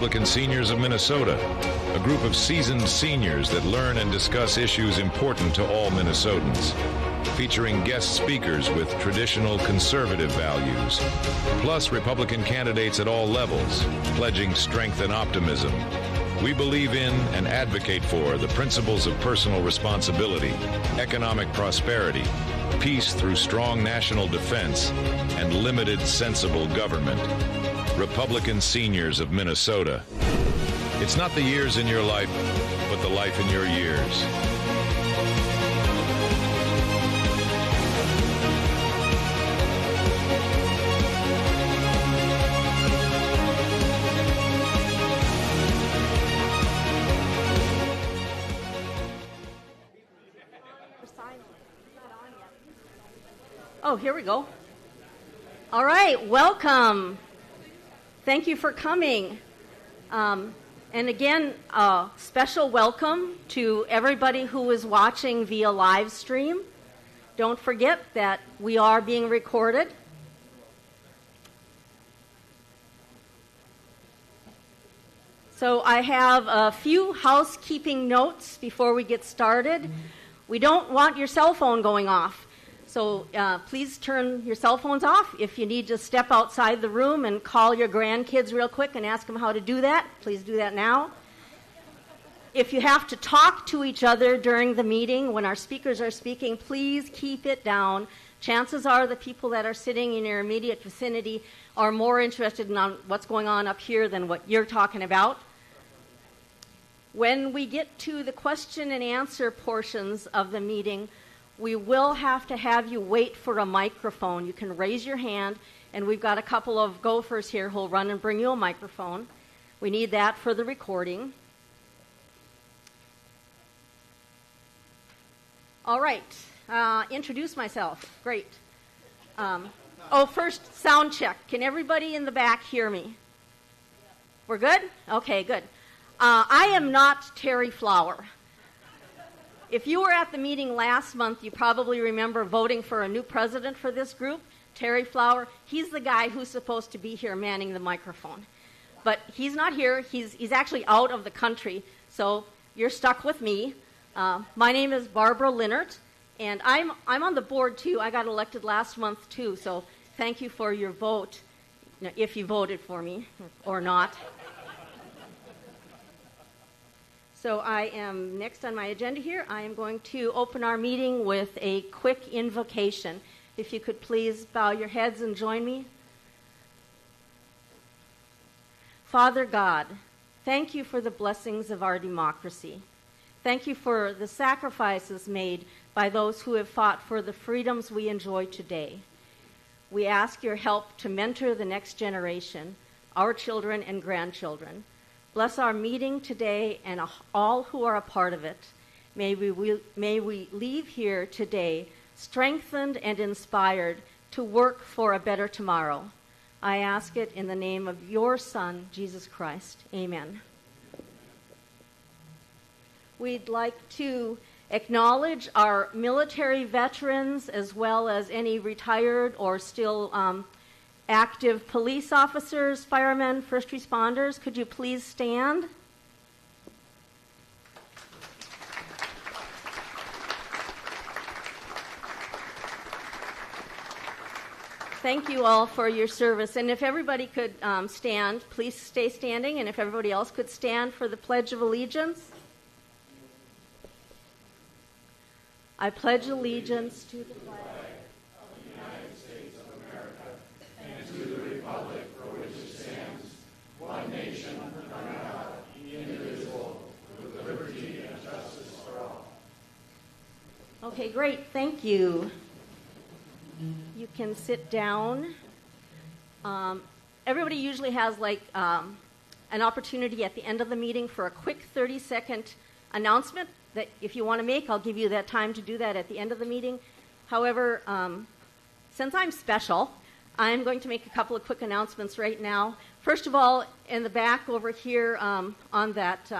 Republican Seniors of Minnesota, a group of seasoned seniors that learn and discuss issues important to all Minnesotans, featuring guest speakers with traditional conservative values, plus Republican candidates at all levels, pledging strength and optimism. We believe in and advocate for the principles of personal responsibility, economic prosperity, peace through strong national defense, and limited, sensible government. Republican Seniors of Minnesota. It's not the years in your life, but the life in your years. Oh, here we go. All right, welcome. Thank you for coming. And again, a special welcome to everybody who is watching via live stream. Don't forget that we are being recorded. So I have a few housekeeping notes before we get started. We don't want your cell phone going off. So please turn your cell phones off. If you need to step outside the room and call your grandkids real quick and ask them how to do that, please do that now. If you have to talk to each other during the meeting when our speakers are speaking, please keep it down. Chances are the people that are sitting in your immediate vicinity are more interested in what's going on up here than what you're talking about. When we get to the question and answer portions of the meeting, we will have to have you wait for a microphone. You can raise your hand, and we've got a couple of gophers here who'll run and bring you a microphone. We need that for the recording. All right, introduce myself. Great. First, sound check. Can everybody in the back hear me? We're good? Okay, good. I am not Terry Flower. If you were at the meeting last month, you probably remember voting for a new president for this group, Terry Flower. He's the guy who's supposed to be here manning the microphone. But he's not here. He's actually out of the country, so you're stuck with me. My name is Barbara Linnert, and I'm on the board, too. I got elected last month, too, so thank you for your vote, if you voted for me or not. So I am next on my agenda here. I am going to open our meeting with a quick invocation. If you could please bow your heads and join me. Father God, thank you for the blessings of our democracy. Thank you for the sacrifices made by those who have fought for the freedoms we enjoy today. We ask your help to mentor the next generation, our children and grandchildren. Bless our meeting today and all who are a part of it. May we leave here today strengthened and inspired to work for a better tomorrow. I ask it in the name of your Son, Jesus Christ. Amen. We'd like to acknowledge our military veterans as well as any retired or still active police officers, firemen, first responders. Could you please stand? Thank you all for your service. And if everybody could stand, please stay standing. And if everybody else could stand for the Pledge of Allegiance. I pledge allegiance to the flag of the United States of America and to the republic for which it stands, one nation, under God, indivisible, with liberty and justice for all. Okay, great. Thank you. You can sit down. Everybody usually has an opportunity at the end of the meeting for a quick 30-second announcement that if you want to make, I'll give you that time to do that at the end of the meeting. However, since I'm special, I'm going to make a couple of quick announcements right now. First of all, in the back over here on that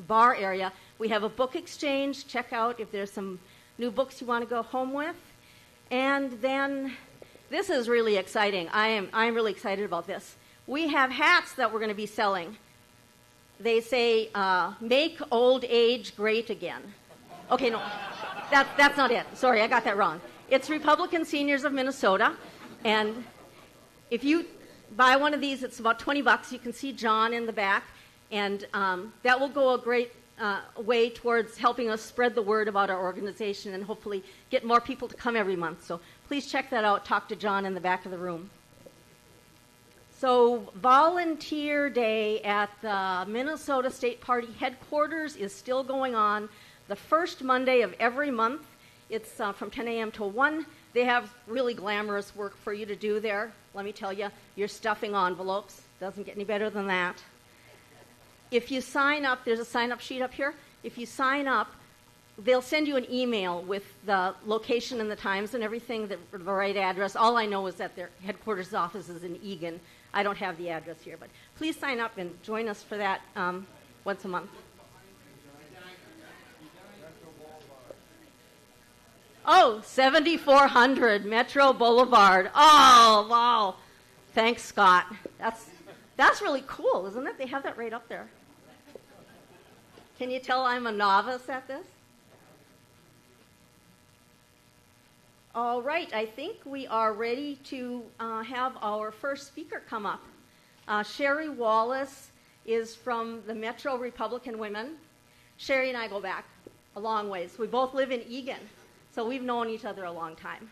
bar area, we have a book exchange. Check out if there's some new books you want to go home with. And then, this is really exciting. I'm really excited about this. We have hats that we're going to be selling. they say, make old age great again. Okay, no, that's not it. Sorry, I got that wrong. It's Republican Seniors of Minnesota, and if you buy one of these, it's about $20. You can see John in the back, and that will go a great way towards helping us spread the word about our organization and hopefully get more people to come every month. So please check that out. Talk to John in the back of the room. So Volunteer Day at the Minnesota State Party headquarters is still going on the first Monday of every month. It's from 10 a.m. to 1. They have really glamorous work for you to do there. Let me tell you, you're stuffing envelopes. Doesn't get any better than that. If you sign up, there's a sign-up sheet up here. If you sign up, they'll send you an email with the location and the times and everything, the right address. All I know is that their headquarters office is in Eagan. I don't have the address here, but please sign up and join us for that once a month. Oh, 7400 Metro Boulevard. Oh, wow. Thanks, Scott. That's really cool, isn't it? They have that right up there. Can you tell I'm a novice at this? All right, I think we are ready to have our first speaker come up. Sherrie Wallace is from the Metro Republican Women. Sherrie and I go back a long ways. We both live in Eagan, so we've known each other a long time.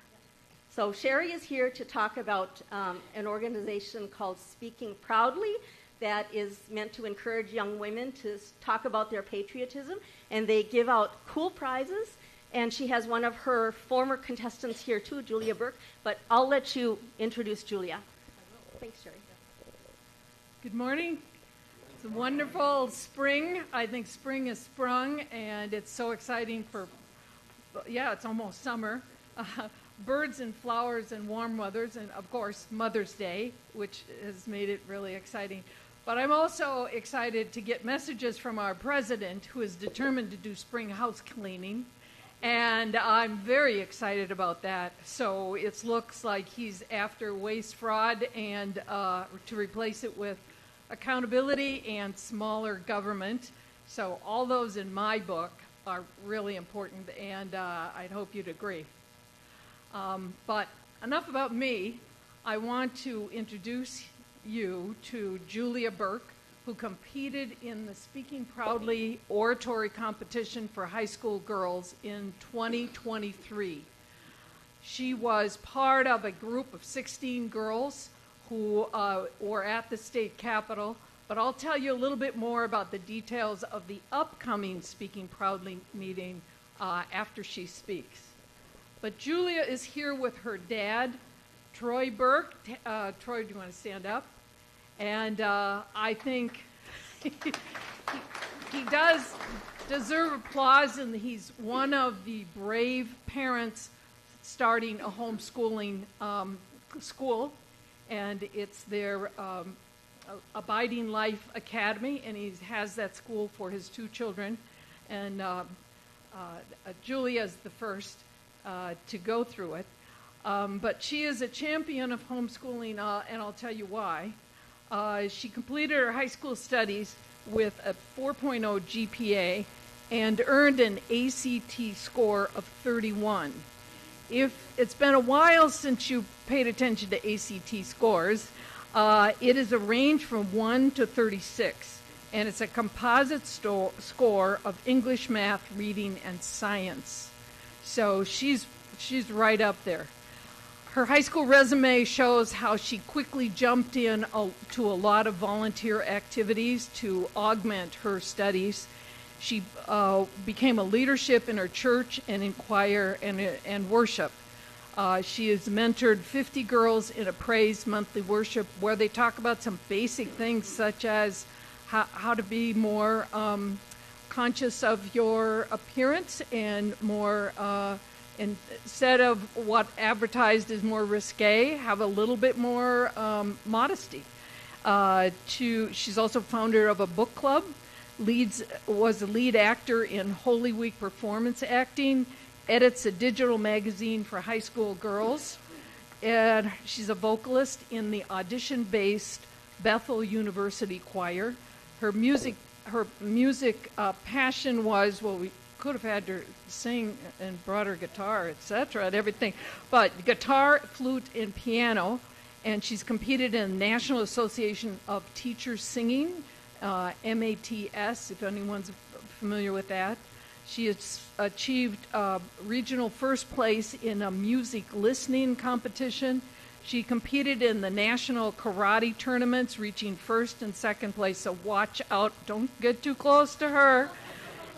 So Sherrie is here to talk about an organization called Speaking Proudly that is meant to encourage young women to talk about their patriotism, and they give out cool prizes. And she has one of her former contestants here too, Julia Burke, but I'll let you introduce Julia. Thanks, Sherrie. Good morning. It's a wonderful spring. I think spring has sprung, and it's so exciting it's almost summer. Birds and flowers and warm weathers, and of course Mother's Day, which has made it really exciting. But I'm also excited to get messages from our president, who is determined to do spring house cleaning. And I'm very excited about that. So it looks like he's after waste, fraud, and to replace it with accountability and smaller government. So all those in my book are really important, and I'd hope you'd agree. But enough about me. I want to introduce you to Julia Burke, who competed in the Speaking Proudly oratory competition for high school girls in 2023. She was part of a group of 16 girls who were at the state capitol, but I'll tell you a little bit more about the details of the upcoming Speaking Proudly meeting after she speaks. But Julia is here with her dad, Troy Burke. Troy, do you want to stand up? And I think he does deserve applause, and he's one of the brave parents starting a homeschooling school, and it's their Abiding Life Academy, and he has that school for his two children. And Julia is the first to go through it. But she is a champion of homeschooling, and I'll tell you why. She completed her high school studies with a 4.0 GPA and earned an ACT score of 31. If it's been a while since you paid attention to ACT scores, it is a range from 1 to 36, and it's a composite score of English, math, reading, and science. So she's right up there. Her high school resume shows how she quickly jumped in to a lot of volunteer activities to augment her studies. She became a leadership in her church and in choir and worship. She has mentored 50 girls in a praise monthly worship where they talk about some basic things such as how to be more conscious of your appearance and more instead of what advertised as more risque, have a little bit more modesty. She's also founder of a book club, was a lead actor in Holy Week performance acting, edits a digital magazine for high school girls, and she's a vocalist in the audition-based Bethel University Choir. Her music her music passion was, well, we could have had her sing and brought her guitar, etc., and everything, but guitar, flute, and piano. And she's competed in the National Association of Teachers Singing, MATS, if anyone's familiar with that. She has achieved regional first place in a music listening competition. She competed in the national karate tournaments, reaching first and second place, so watch out, don't get too close to her.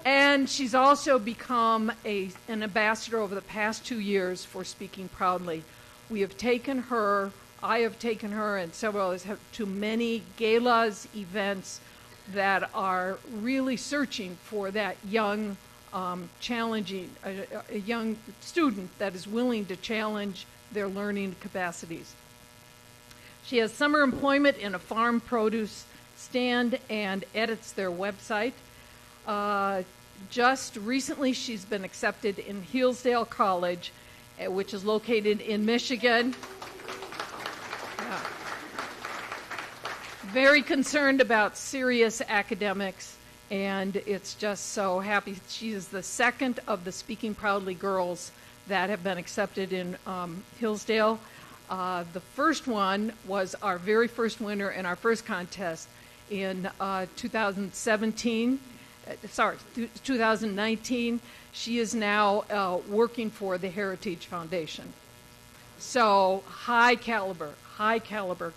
And she's also become an ambassador over the past 2 years for Speaking Proudly. We have taken her, I have taken her, and several others have, to many galas, events that are really searching for that young, challenging, a young student that is willing to challenge their learning capacities. She has summer employment in a farm produce stand and edits their website. Just recently, she's been accepted in Hillsdale College, which is located in Michigan. Yeah. Very concerned about serious academics, and it's just so happy. She is the second of the Speaking Proudly girls that have been accepted in Hillsdale. The first one was our very first winner in our first contest in 2019. She is now working for the Heritage Foundation. So high caliber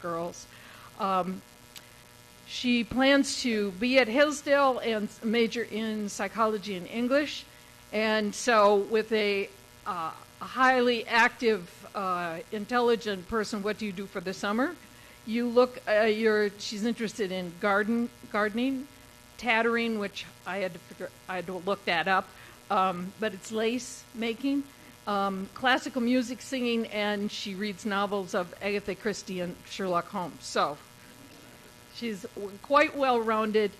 girls. She plans to be at Hillsdale and major in psychology and English. And so with a highly active, intelligent person, what do you do for the summer? You look, she's interested in gardening, tattering, which I had to look that up, but it's lace making, classical music singing, and she reads novels of Agatha Christie and Sherlock Holmes. So she's quite well-rounded.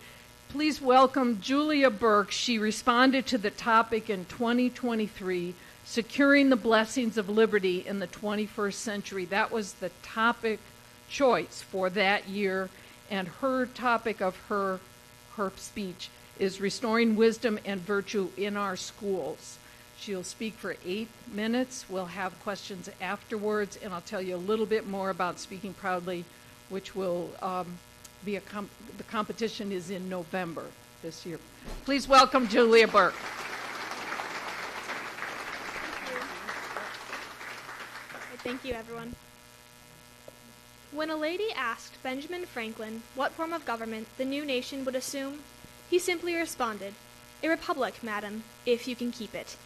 Please welcome Julia Burke. She responded to the topic in 2023, Securing the Blessings of Liberty in the 21st Century. That was the topic choice for that year, and her topic of her speech is Restoring Wisdom and Virtue in Our Schools. She'll speak for 8 minutes. We'll have questions afterwards, and I'll tell you a little bit more about Speaking Proudly, which will be the competition is in November this year. Please welcome Julia Burke. Thank you, everyone. When a lady asked Benjamin Franklin what form of government the new nation would assume, he simply responded, "A republic, madam, if you can keep it."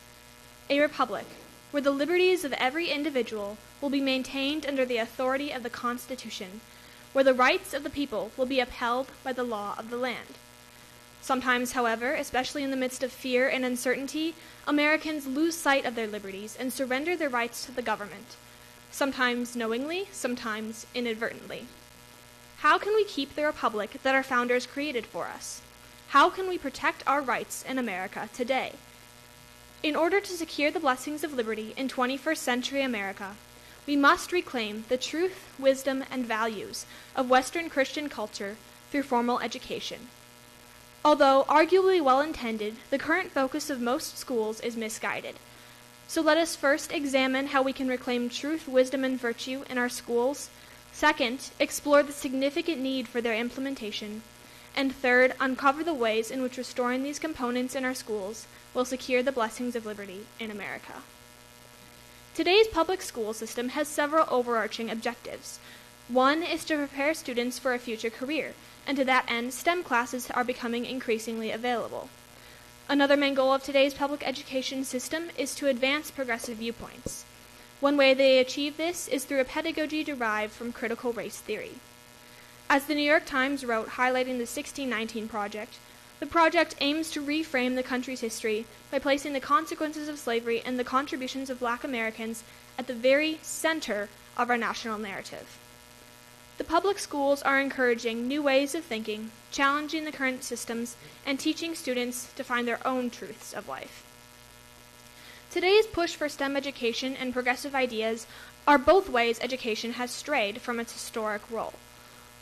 A republic, where the liberties of every individual will be maintained under the authority of the Constitution, where the rights of the people will be upheld by the law of the land. Sometimes, however, especially in the midst of fear and uncertainty, Americans lose sight of their liberties and surrender their rights to the government, sometimes knowingly, sometimes inadvertently. How can we keep the republic that our founders created for us? How can we protect our rights in America today? In order to secure the blessings of liberty in 21st century America, we must reclaim the truth, wisdom, and values of Western Christian culture through formal education. Although arguably well-intended, the current focus of most schools is misguided. So let us first examine how we can reclaim truth, wisdom, and virtue in our schools. Second, explore the significant need for their implementation. And third, uncover the ways in which restoring these components in our schools will secure the blessings of liberty in America. Today's public school system has several overarching objectives. One is to prepare students for a future career, and to that end, STEM classes are becoming increasingly available. Another main goal of today's public education system is to advance progressive viewpoints. One way they achieve this is through a pedagogy derived from critical race theory. As the New York Times wrote, highlighting the 1619 Project, the project aims to reframe the country's history by placing the consequences of slavery and the contributions of Black Americans at the very center of our national narrative. The public schools are encouraging new ways of thinking, challenging the current systems, and teaching students to find their own truths of life. Today's push for STEM education and progressive ideas are both ways education has strayed from its historic role.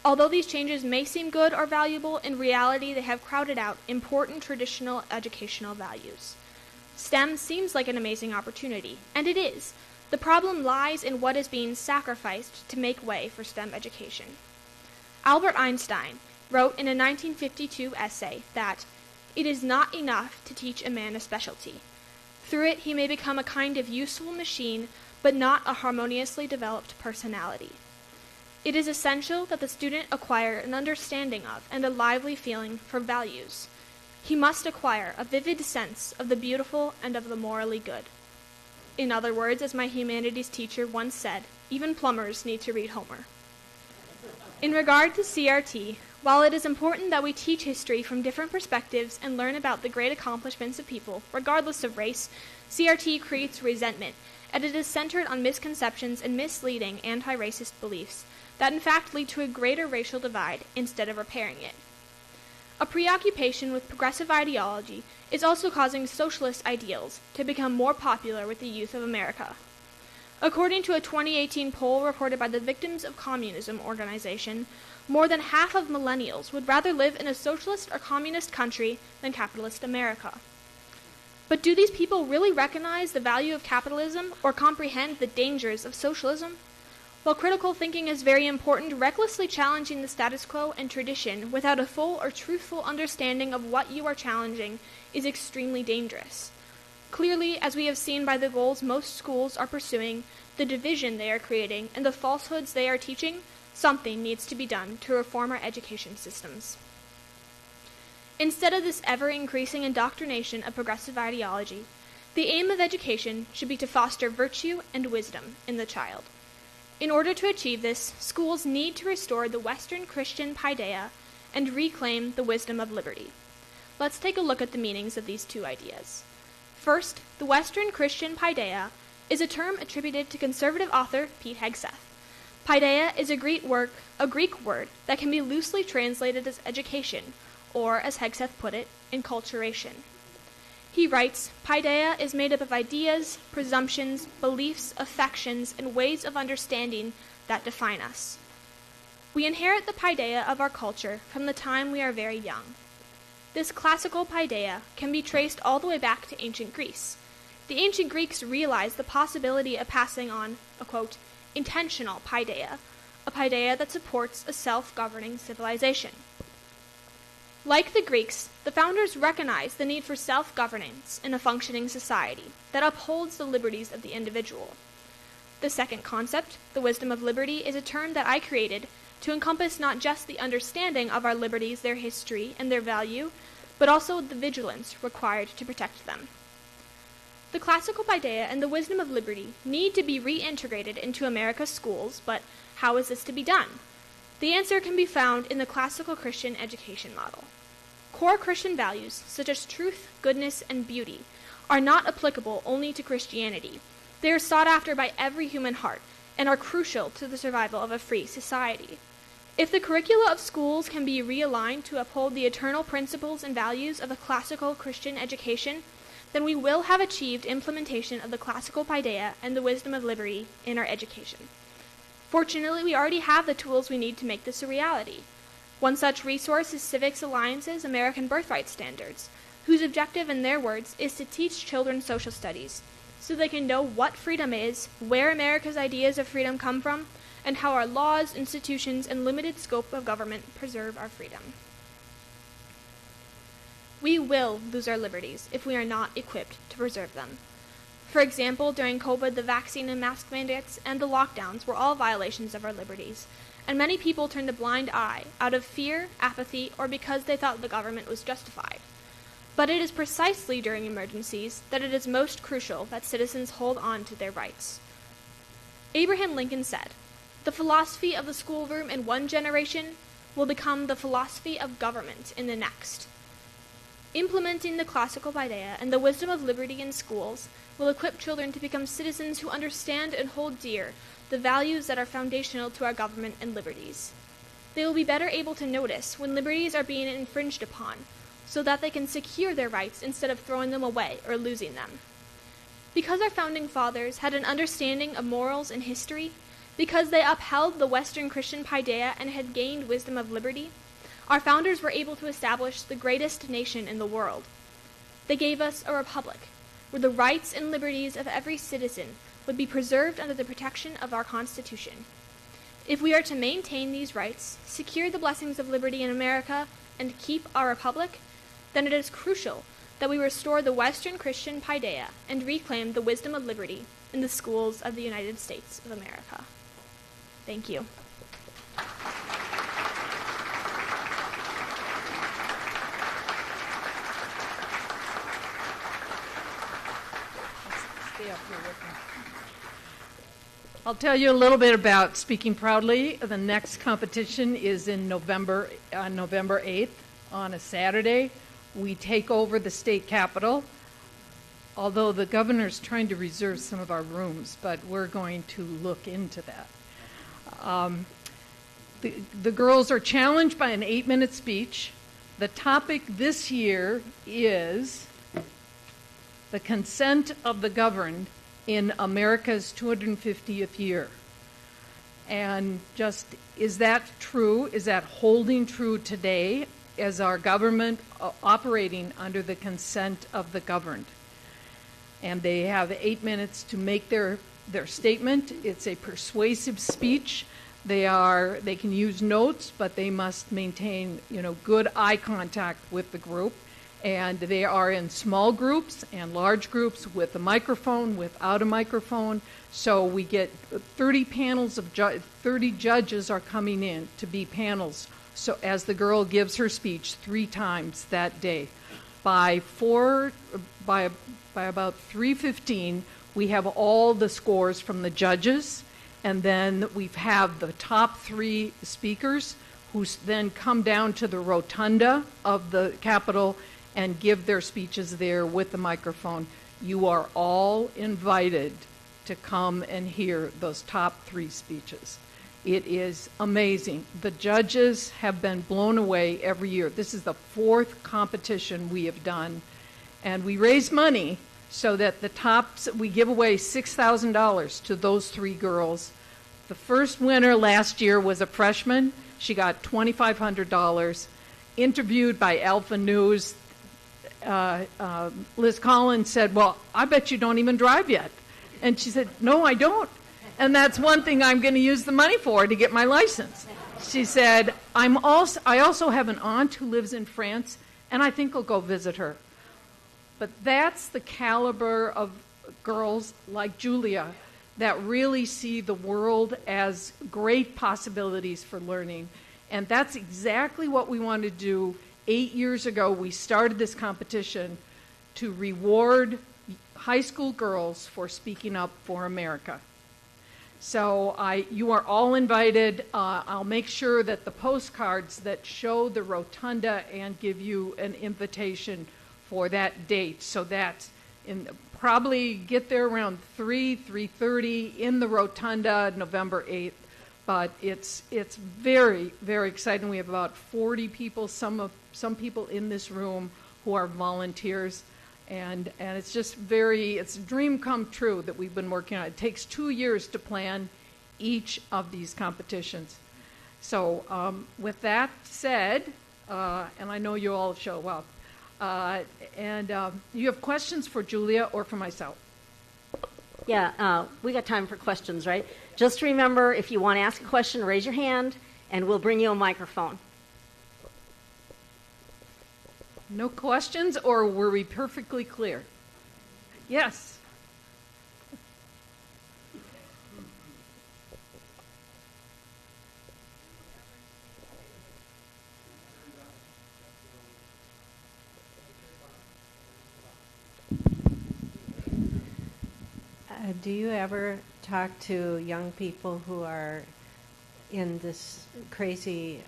Although these changes may seem good or valuable, in reality they have crowded out important traditional educational values. STEM seems like an amazing opportunity, and it is. The problem lies in what is being sacrificed to make way for STEM education. Albert Einstein wrote in a 1952 essay that it is not enough to teach a man a specialty. Through it he may become a kind of useful machine, but not a harmoniously developed personality. It is essential that the student acquire an understanding of and a lively feeling for values. He must acquire a vivid sense of the beautiful and of the morally good. In other words, as my humanities teacher once said, even plumbers need to read Homer. In regard to CRT, while it is important that we teach history from different perspectives and learn about the great accomplishments of people, regardless of race, CRT creates resentment, and it is centered on misconceptions and misleading anti-racist beliefs that in fact lead to a greater racial divide instead of repairing it. A preoccupation with progressive ideology is also causing socialist ideals to become more popular with the youth of America. According to a 2018 poll reported by the Victims of Communism organization, more than half of millennials would rather live in a socialist or communist country than capitalist America. But do these people really recognize the value of capitalism or comprehend the dangers of socialism? While critical thinking is very important, recklessly challenging the status quo and tradition without a full or truthful understanding of what you are challenging is extremely dangerous. Clearly, as we have seen by the goals most schools are pursuing, the division they are creating, and the falsehoods they are teaching, something needs to be done to reform our education systems. Instead of this ever-increasing indoctrination of progressive ideology, the aim of education should be to foster virtue and wisdom in the child. In order to achieve this, schools need to restore the Western Christian paideia and reclaim the wisdom of liberty. Let's take a look at the meanings of these two ideas. First, the Western Christian paideia is a term attributed to conservative author Pete Hegseth. Paideia is a Greek word that can be loosely translated as education, or, as Hegseth put it, enculturation. He writes, paideia is made up of ideas, presumptions, beliefs, affections, and ways of understanding that define us. We inherit the paideia of our culture from the time we are very young. This classical paideia can be traced all the way back to ancient Greece. The ancient Greeks realized the possibility of passing on a, quote, intentional paideia, a paideia that supports a self-governing civilization. Like the Greeks, the founders recognized the need for self-governance in a functioning society that upholds the liberties of the individual. The second concept, the wisdom of liberty, is a term that I created to encompass not just the understanding of our liberties, their history, and their value, but also the vigilance required to protect them. The classical paideia and the wisdom of liberty need to be reintegrated into America's schools, but how is this to be done? The answer can be found in the classical Christian education model. Core Christian values, such as truth, goodness, and beauty, are not applicable only to Christianity. They are sought after by every human heart and are crucial to the survival of a free society. If the curricula of schools can be realigned to uphold the eternal principles and values of a classical Christian education, then we will have achieved implementation of the classical paideia and the wisdom of liberty in our education. Fortunately, we already have the tools we need to make this a reality. One such resource is Civics Alliance's American Birthright Standards, whose objective, in their words, is to teach children social studies, so they can know what freedom is, where America's ideas of freedom come from, and how our laws, institutions, and limited scope of government preserve our freedom. We will lose our liberties if we are not equipped to preserve them. For example, during COVID, the vaccine and mask mandates and the lockdowns were all violations of our liberties, and many people turned a blind eye out of fear, apathy, or because they thought the government was justified. But it is precisely during emergencies that it is most crucial that citizens hold on to their rights. Abraham Lincoln said, "The philosophy of the schoolroom in one generation will become the philosophy of government in the next." Implementing the classical paideia and the wisdom of liberty in schools will equip children to become citizens who understand and hold dear the values that are foundational to our government and liberties. They will be better able to notice when liberties are being infringed upon, so that they can secure their rights instead of throwing them away or losing them. Because our founding fathers had an understanding of morals and history, Because they upheld the Western Christian paideia and had gained wisdom of liberty, our founders were able to establish the greatest nation in the world. They gave us a republic, where the rights and liberties of every citizen would be preserved under the protection of our Constitution. If we are to maintain these rights, secure the blessings of liberty in America, and keep our republic, then it is crucial that we restore the Western Christian paideia and reclaim the wisdom of liberty in the schools of the United States of America. Thank you. Stay up here with me. I'll tell you a little bit about Speaking Proudly. The next competition is in November 8th on a Saturday. We take over the state capitol, although the governor's trying to reserve some of our rooms, but we're going to look into that. The girls are challenged by an 8-minute speech. The topic this year is the consent of the governed in America's 250th year. And just, is that true? Is that holding true today as our government operating under the consent of the governed? And they have 8 minutes to make their statement. It's a persuasive speech. They can use notes, but they must maintain, good eye contact with the group. And they are in small groups and large groups with a microphone, without a microphone. So we get 30 panels of 30 judges are coming in to be panels. So as the girl gives her speech 3 times that day, by about 3:15, we have all the scores from the judges, and then we have the top 3 speakers who then come down to the rotunda of the Capitol and give their speeches there with the microphone. You are all invited to come and hear those top 3 speeches. It is amazing. The judges have been blown away every year. This is the 4th competition we have done, and we raise money so that the tops, we give away $6,000 to those 3 girls. The first winner last year was a freshman. She got $2,500. Interviewed by Alpha News, Liz Collins said, "Well, I bet you don't even drive yet." And she said, "No, I don't. And that's one thing I'm going to use the money for, to get my license." She said, I also have an aunt who lives in France, and I think I'll go visit her. But that's the caliber of girls like Julia that really see the world as great possibilities for learning. And that's exactly what we want to do. 8 years ago, we started this competition to reward high school girls for speaking up for America. So you are all invited. I'll make sure that the postcards that show the rotunda and give you an invitation for that date. So that's probably get there around 3:30 in the rotunda, November 8th. But it's very, very exciting. We have about 40 people, some people in this room who are volunteers. And it's just it's a dream come true that we've been working on. It takes 2 years to plan each of these competitions. So with that said, and I know you all show up, you have questions for Julia or for myself? Yeah, we got time for questions, right? Just remember, if you want to ask a question, raise your hand, and we'll bring you a microphone. No questions, or were we perfectly clear? Yes. Do you ever talk to young people who are in this crazy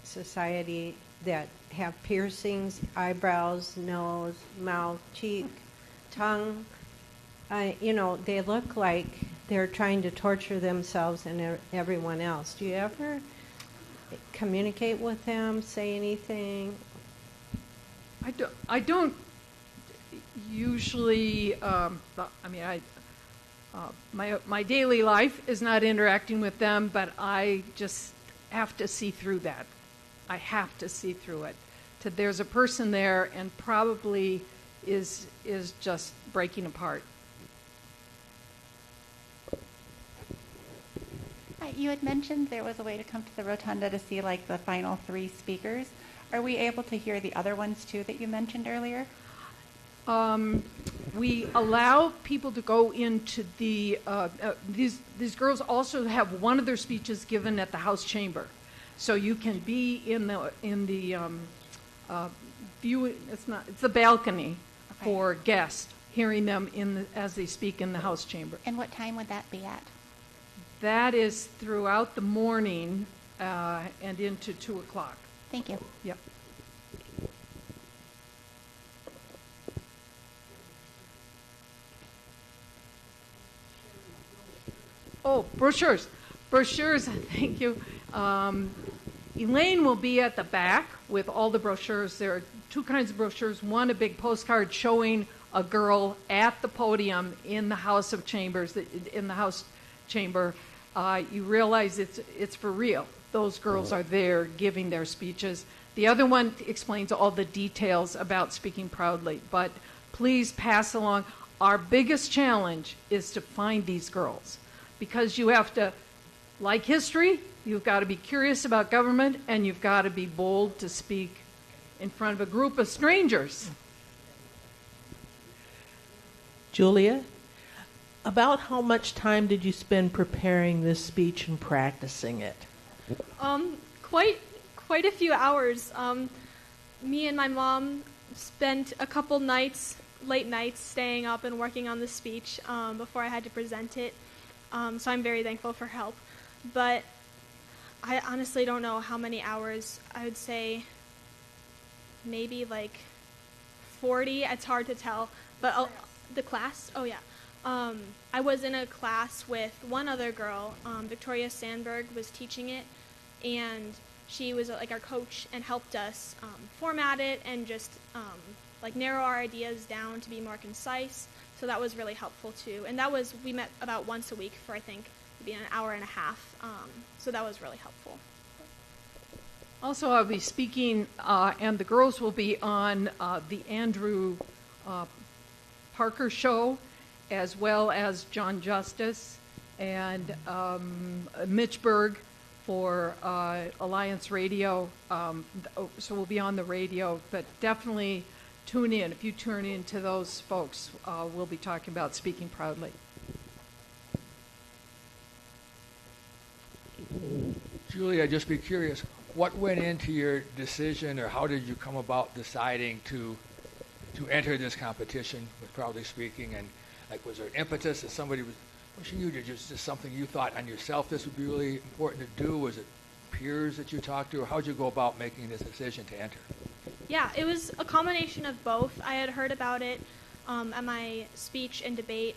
society that have piercings, eyebrows, nose, mouth, cheek, tongue? They look like they're trying to torture themselves and everyone else. Do you ever communicate with them, say anything? I don't usually, My daily life is not interacting with them, but I just have to see through that. I have to see through it. There's a person there and probably is just breaking apart. You had mentioned there was a way to come to the rotunda to see like the final 3 speakers. Are we able to hear the other ones too that you mentioned earlier? We allow people to go into the these girls also have one of their speeches given at the House chamber, so you can be in the view. It's the balcony for guests, hearing them as they speak in the House chamber. And what time would that be at? That is throughout the morning and into 2 o'clock. Thank you. Yep. Oh, brochures. Brochures, thank you. Elaine will be at the back with all the brochures. There are 2 kinds of brochures. One, a big postcard showing a girl at the podium in the House of Chambers, in the House chamber. You realize it's for real. Those girls are there giving their speeches. The other one explains all the details about speaking proudly. But please pass along. Our biggest challenge is to find these girls, because you have to, like history, you've got to be curious about government, and you've got to be bold to speak in front of a group of strangers. Julia, about how much time did you spend preparing this speech and practicing it? Quite a few hours. Me and my mom spent a couple nights, late nights, staying up and working on the speech before I had to present it. So I'm very thankful for help. But I honestly don't know how many hours. I would say maybe like 40. It's hard to tell. But the class? Oh, yeah. I was in a class with one other girl. Victoria Sandberg was teaching it, and she was like our coach and helped us format it and just like narrow our ideas down to be more concise. So that was really helpful too. And we met about once a week for, I think, maybe an hour and a half. So that was really helpful. Also, I'll be speaking, and the girls will be on the Andrew Parker show, as well as John Justice and Mitch Berg for Alliance Radio. So we'll be on the radio, but definitely tune in. If you tune in to those folks, we'll be talking about speaking proudly. Julie, I'd just be curious, what went into your decision, or how did you come about deciding to enter this competition with Proudly Speaking? And like, was there an impetus that somebody was pushing you? Did just something you thought on yourself this would be really important to do? Was it peers that you talked to, or how did you go about making this decision to enter? Yeah, it was a combination of both. I had heard about it at my speech and debate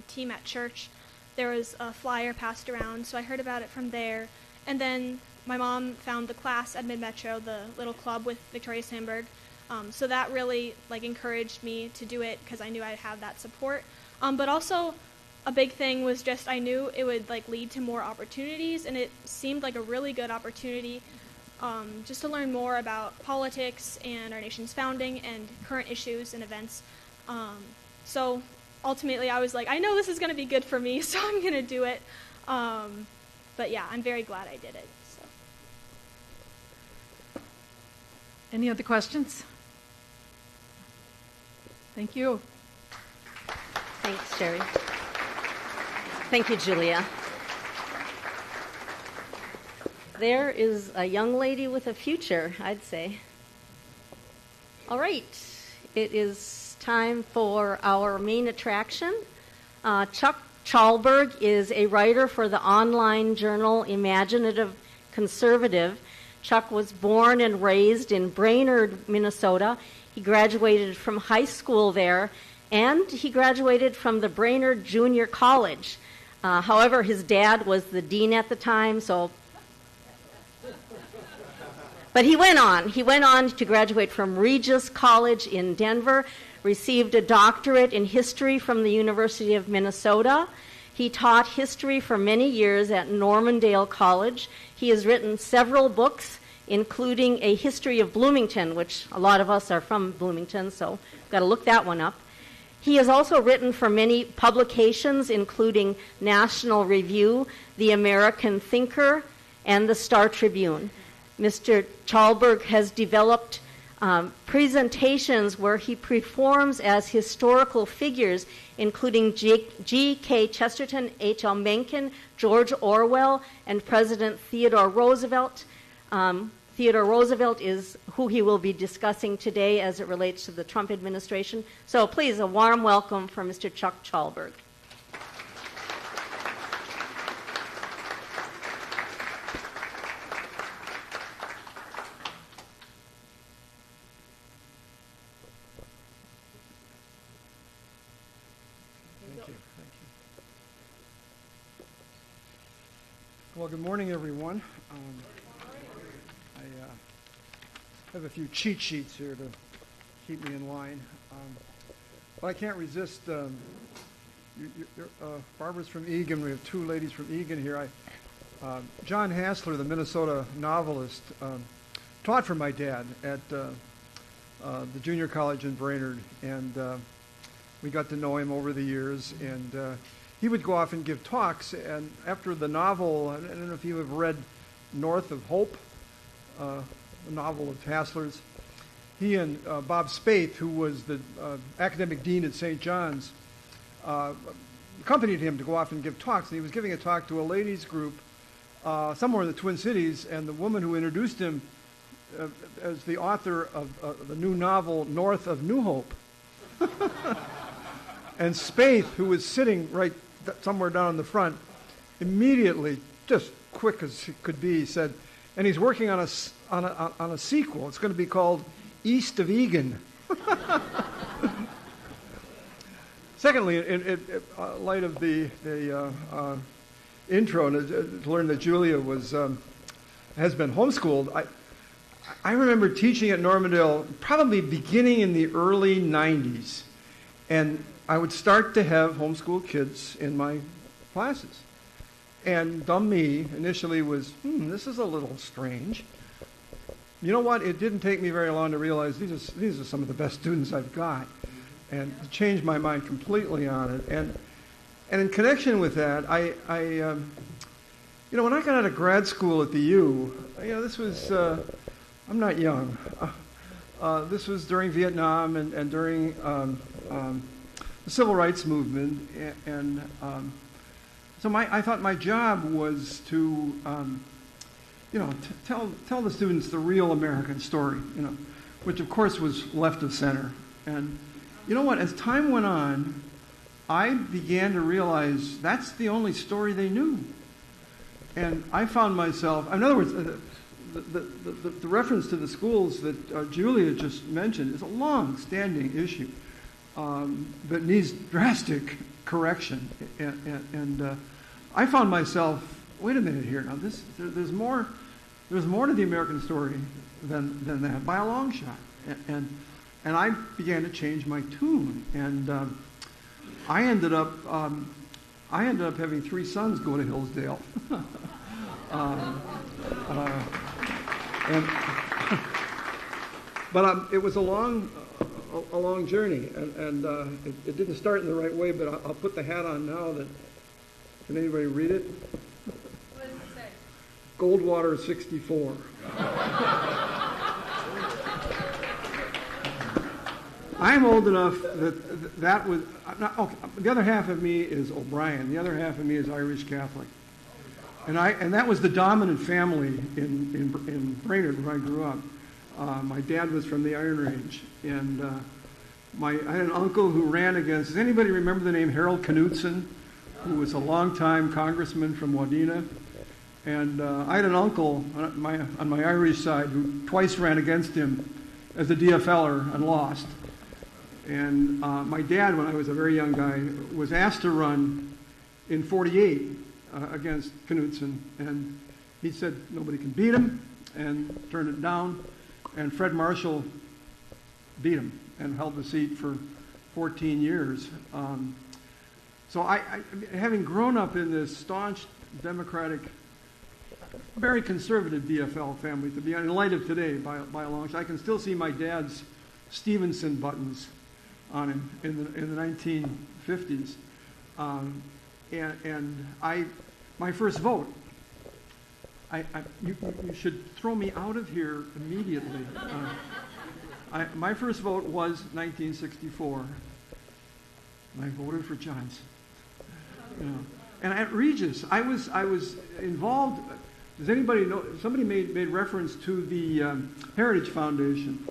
team at church. There was a flyer passed around, so I heard about it from there. And then my mom found the class at Mid-Metro, the little club with Victoria Sandberg. So that really encouraged me to do it because I knew I'd have that support. But also a big thing was just I knew it would lead to more opportunities, and it seemed like a really good opportunity just to learn more about politics and our nation's founding and current issues and events. So ultimately I was like, I know this is going to be good for me, so I'm going to do it. But yeah, I'm very glad I did it. So. Any other questions? Thank you. Thanks, Sherrie. Thank you, Julia. There is a young lady with a future, I'd say. All right. It is time for our main attraction. Chuck Chalberg is a writer for the online journal Imaginative Conservative. Chuck was born and raised in Brainerd, Minnesota. He graduated from high school there, and he graduated from the Brainerd Junior College. However, his dad was the dean at the time, so... But he went on. He went on to graduate from Regis College in Denver, received a doctorate in history from the University of Minnesota, He taught history for many years at Normandale College. He has written several books, including A History of Bloomington, which a lot of us are from Bloomington, so we've got to look that one up. He has also written for many publications, including National Review, The American Thinker, and the Star Tribune. Mr. Chalberg has developed presentations where he performs as historical figures, including G.K. Chesterton, H.L. Mencken, George Orwell, and President Theodore Roosevelt. Theodore Roosevelt is who he will be discussing today as it relates to the Trump administration. So please, a warm welcome for Mr. Chuck Chalberg. Well, good morning, everyone. I have a few cheat sheets here to keep me in line. But I can't resist. Barbara's from Eagan. We have two ladies from Eagan here. John Hassler, the Minnesota novelist, taught for my dad at the junior college in Brainerd, and we got to know him over the years. And he would go off and give talks, and after the novel, I don't know if you have read North of Hope, a novel of Hassler's, he and Bob Spaeth, who was the academic dean at St. John's, accompanied him to go off and give talks. And he was giving a talk to a ladies group somewhere in the Twin Cities, and the woman who introduced him as the author of the new novel North of New Hope. And Spaeth, who was sitting right somewhere down in the front, immediately, just quick as he could be, said, and he's working on a sequel. It's going to be called East of Egan. Secondly, in light of the intro, and to learn that Julia has been homeschooled, I remember teaching at Normandale probably beginning in the early 90s, and I would start to have homeschool kids in my classes. And dumb me initially was, this is a little strange. You know what? It didn't take me very long to realize these are some of the best students I've got, and to change my mind completely on it. And in connection with that, when I got out of grad school at the U, this was, I'm not young. This was during Vietnam and during the civil rights movement, and so I thought my job was to, tell the students the real American story, which of course was left of center. And you know what? As time went on, I began to realize that's the only story they knew, and I found myself. In other words, the reference to the schools that Julia just mentioned is a long-standing issue. That needs drastic correction, and I found myself, wait a minute here. Now there's more to the American story than that by a long shot, and I began to change my tune, and I ended up having 3 sons go to Hillsdale, but it was a long journey, and it didn't start in the right way, but I'll put the hat on now. Can anybody read it? What does it say? Goldwater 64. I'm old enough that was... okay, the other half of me is O'Brien. The other half of me is Irish Catholic. And that was the dominant family in Brainerd, where I grew up. My dad was from the Iron Range, and I had an uncle who ran against... Does anybody remember the name Harold Knutson, who was a longtime congressman from Wadena? And I had an uncle on my Irish side who twice ran against him as a DFLer and lost. And my dad, when I was a very young guy, was asked to run in 48 against Knutson, and he said nobody can beat him, and turned it down. And Fred Marshall beat him and held the seat for 14 years. So having grown up in this staunch Democratic, very conservative DFL family, to be in light of today, by a long shot, I can still see my dad's Stevenson buttons on him in the 1950s. My first vote, you should throw me out of here immediately. My first vote was 1964. And I voted for Johnson. You know. And at Regis, I was involved. Does anybody know? Somebody made reference to the Heritage Foundation.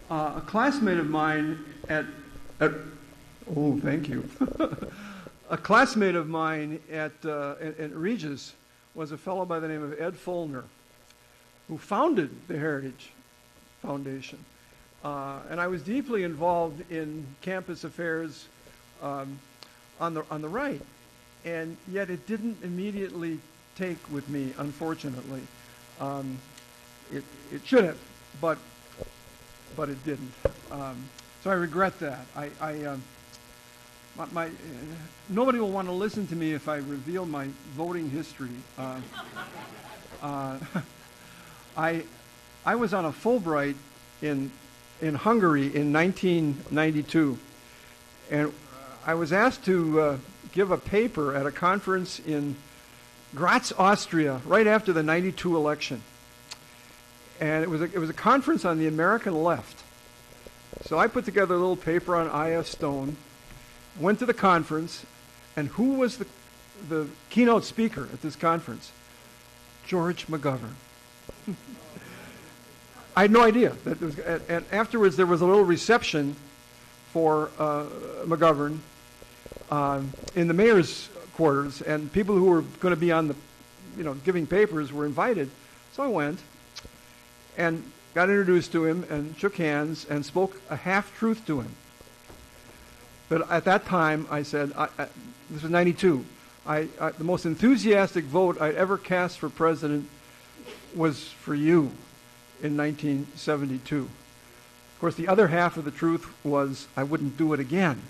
A classmate of mine oh, thank you. A classmate of mine at Regis was a fellow by the name of Ed Follner, who founded the Heritage Foundation. And I was deeply involved in campus affairs on the right, and yet it didn't immediately take with me, unfortunately. It should have, but it didn't. So I regret that. Nobody will want to listen to me if I reveal my voting history. I was on a Fulbright in Hungary in 1992, and I was asked to give a paper at a conference in Graz, Austria, right after the '92 election. And it was a conference on the American left. So I put together a little paper on I.F. Stone, went to the conference, and who was the keynote speaker at this conference? George McGovern. I had no idea. And afterwards, there was a little reception for McGovern in the mayor's quarters, and people who were going to be on the, giving papers were invited. So I went and got introduced to him and shook hands and spoke a half-truth to him. But at that time, I said, this was '92, the most enthusiastic vote I'd ever cast for president was for you in 1972. Of course, the other half of the truth was I wouldn't do it again.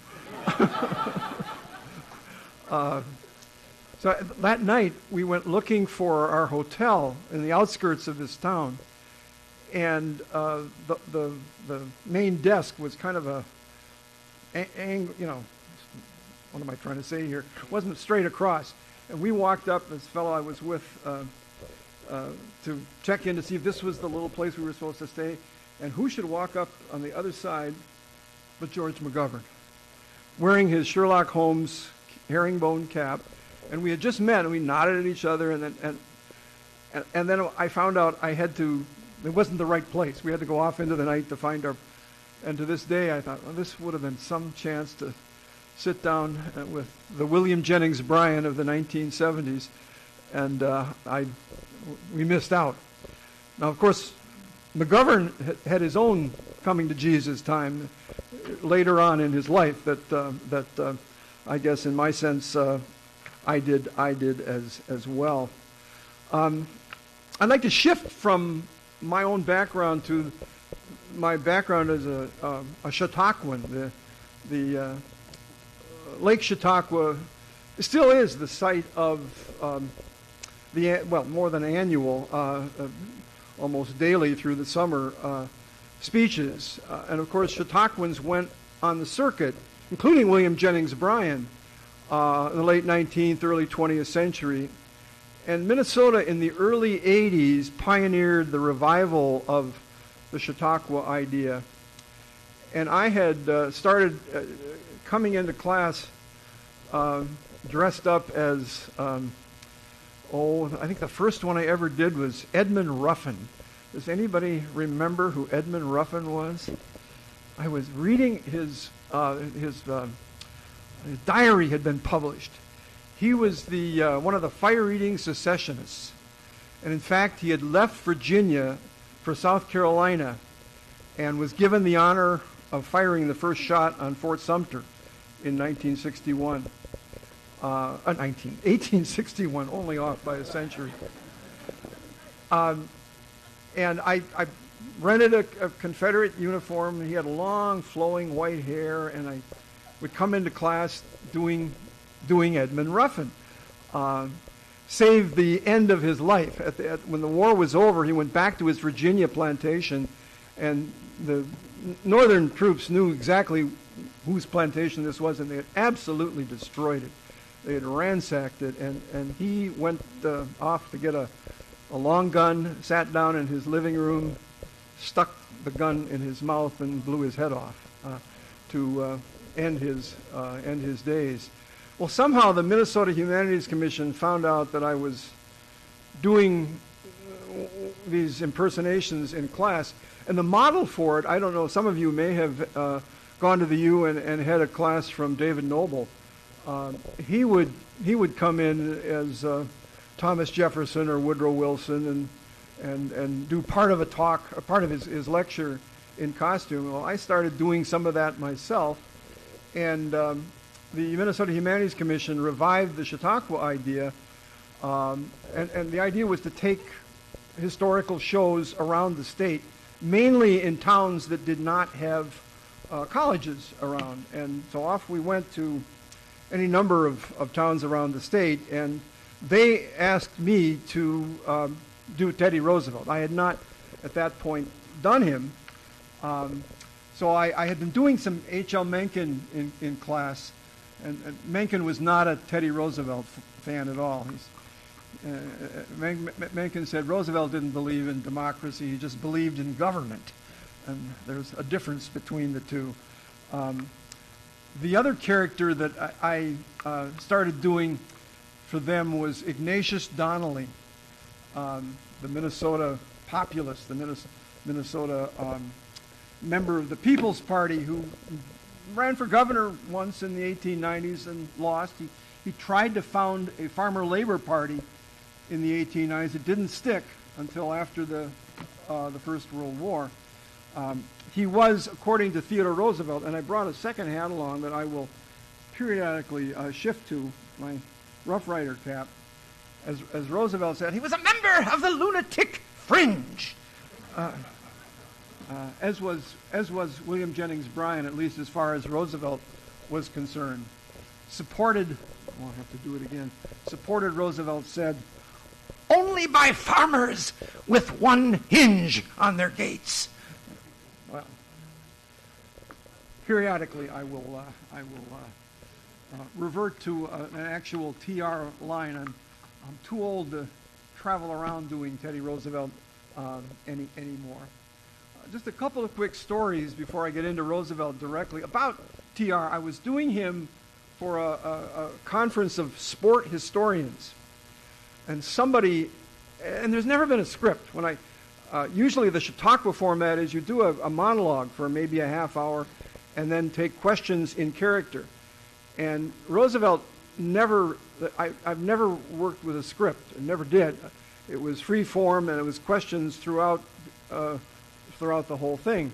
So that night, we went looking for our hotel in the outskirts of this town, and the main desk was kind of what am I trying to say here? It wasn't straight across. And we walked up, this fellow I was with, to check in to see if this was the little place we were supposed to stay. And who should walk up on the other side but George McGovern, wearing his Sherlock Holmes herringbone cap. And we had just met, and we nodded at each other, and then I found out it wasn't the right place. We had to go off into the night to find and to this day I thought, well, this would have been some chance to sit down with the William Jennings Bryan of the 1970s, and we missed out. Now, of course, McGovern had his own coming to Jesus time later on in his life that I guess in my sense I did as well. I'd like to shift from my own background to my background as a Chautauquan. The Lake Chautauqua still is the site of more than annual, almost daily through the summer speeches. And of course, Chautauquans went on the circuit, including William Jennings Bryan, in the late 19th, early 20th century. And Minnesota in the early 80s pioneered the revival of the Chautauqua idea. And I had started coming into class dressed up as, I think the first one I ever did was Edmund Ruffin. Does anybody remember who Edmund Ruffin was? I was reading his diary had been published. He was one of the fire-eating secessionists. And in fact, he had left Virginia for South Carolina and was given the honor of firing the first shot on Fort Sumter in 1961. 1861, only off by a century. And I rented a Confederate uniform. He had long, flowing white hair, and I would come into class doing doing Edmund Ruffin. Saved the end of his life. When the war was over, he went back to his Virginia plantation, and the Northern troops knew exactly whose plantation this was, and they had absolutely destroyed it. They had ransacked it, and he went off to get a long gun, sat down in his living room, stuck the gun in his mouth, and blew his head off to end his days. Well, somehow the Minnesota Humanities Commission found out that I was doing these impersonations in class, and the model for it, I don't know, some of you may have gone to the U and had a class from David Noble. He would come in as Thomas Jefferson or Woodrow Wilson and do part of a talk, part of his lecture in costume. Well, I started doing some of that myself, and the Minnesota Humanities Commission revived the Chautauqua idea, and the idea was to take historical shows around the state, mainly in towns that did not have colleges around. And so off we went to any number of towns around the state, and they asked me to do Teddy Roosevelt. I had not, at that point, done him. So I had been doing some H.L. Mencken in class, and Mencken was not a Teddy Roosevelt fan at all. Mencken said Roosevelt didn't believe in democracy, he just believed in government. And there's a difference between the two. The other character that I started doing for them was Ignatius Donnelly, the Minnesota populist, the Minnesota member of the People's Party who ran for governor once in the 1890s and lost. He tried to found a farmer labor party in the 1890s. It didn't stick until after the First World War. He was, according to Theodore Roosevelt, and I brought a second hat along that I will periodically shift to, my Rough Rider cap. As Roosevelt said, he was a member of the lunatic fringe. As was William Jennings Bryan, at least as far as Roosevelt was concerned. Supported Roosevelt said, only by farmers with one hinge on their gates. Well, periodically I will revert to an actual TR line. I'm too old to travel around doing Teddy Roosevelt anymore. Just a couple of quick stories before I get into Roosevelt directly. About TR, I was doing him for a conference of sport historians. And there's never been a script. When usually the Chautauqua format is you do a monologue for maybe a half hour and then take questions in character. And Roosevelt I've never worked with a script, and never did. It was free form, and it was questions throughout the whole thing.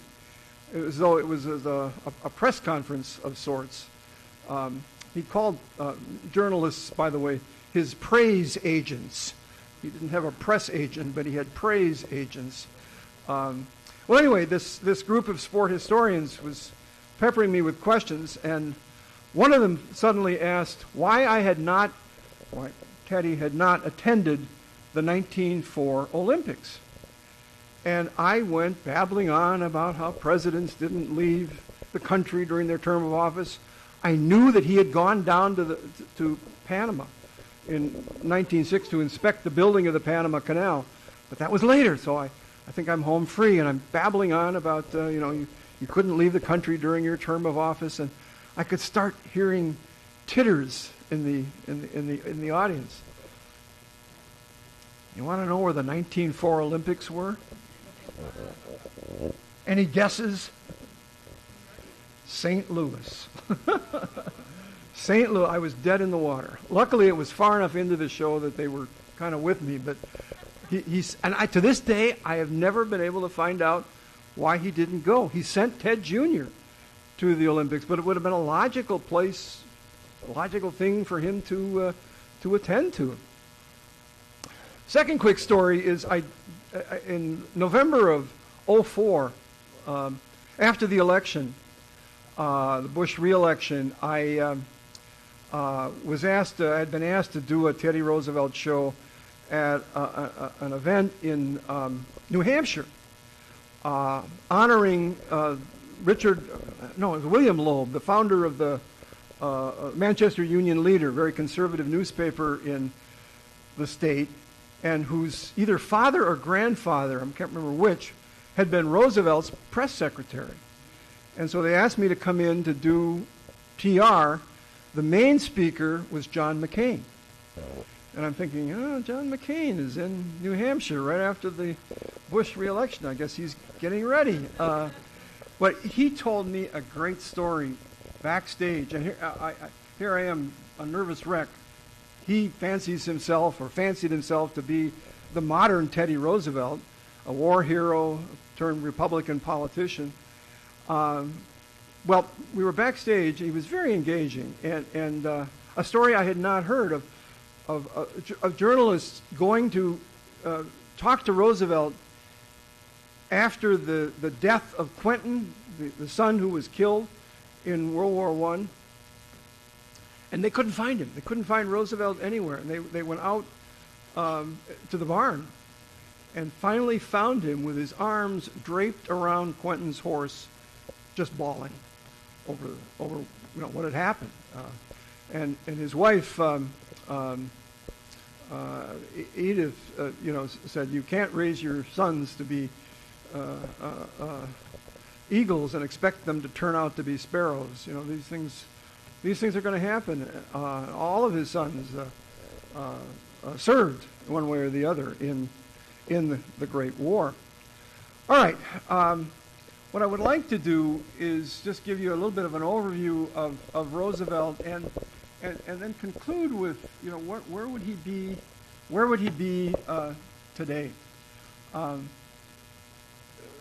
It was as though it was a press conference of sorts. He called journalists, by the way, his praise agents. He didn't have a press agent, but he had praise agents. Well, anyway, this group of sport historians was peppering me with questions, and one of them suddenly asked why Teddy had not attended the 1904 Olympics. And I went babbling on about how presidents didn't leave the country during their term of office. I knew that he had gone down to Panama in 1906 to inspect the building of the Panama Canal, but that was later, so I think I'm home free, and I'm babbling on about you couldn't leave the country during your term of office, and I could start hearing titters in the audience. You want to know where the 1904 Olympics were? Any guesses? St. Louis. St. Louis. I was dead in the water. Luckily, it was far enough into the show that they were kind of with me. But to this day, I have never been able to find out why he didn't go. He sent Ted Jr. to the Olympics, but it would have been a logical thing for him to attend to. Second quick story is in November of 2004, after the election, the Bush re-election, I had been asked to do a Teddy Roosevelt show at an event in New Hampshire, honoring William Loeb, the founder of the Manchester Union Leader, very conservative newspaper in the state, and whose either father or grandfather, I can't remember which, had been Roosevelt's press secretary. And so they asked me to come in to do PR. The main speaker was John McCain. And I'm thinking, John McCain is in New Hampshire right after the Bush re-election. I guess he's getting ready. But he told me a great story backstage. And here I am, a nervous wreck. He fancied himself to be the modern Teddy Roosevelt, a war hero turned Republican politician. Well, we were backstage. He was very engaging, and a story I had not heard of journalists going to talk to Roosevelt after the death of Quentin, the son who was killed in World War I. And they couldn't find him. They couldn't find Roosevelt anywhere. And they went out to the barn and finally found him with his arms draped around Quentin's horse, just bawling over what had happened. And his wife, Edith, said, "You can't raise your sons to be eagles and expect them to turn out to be sparrows. These things are going to happen." All of his sons served one way or the other in the Great War. All right. What I would like to do is just give you a little bit of an overview of Roosevelt and then conclude with where would he be today.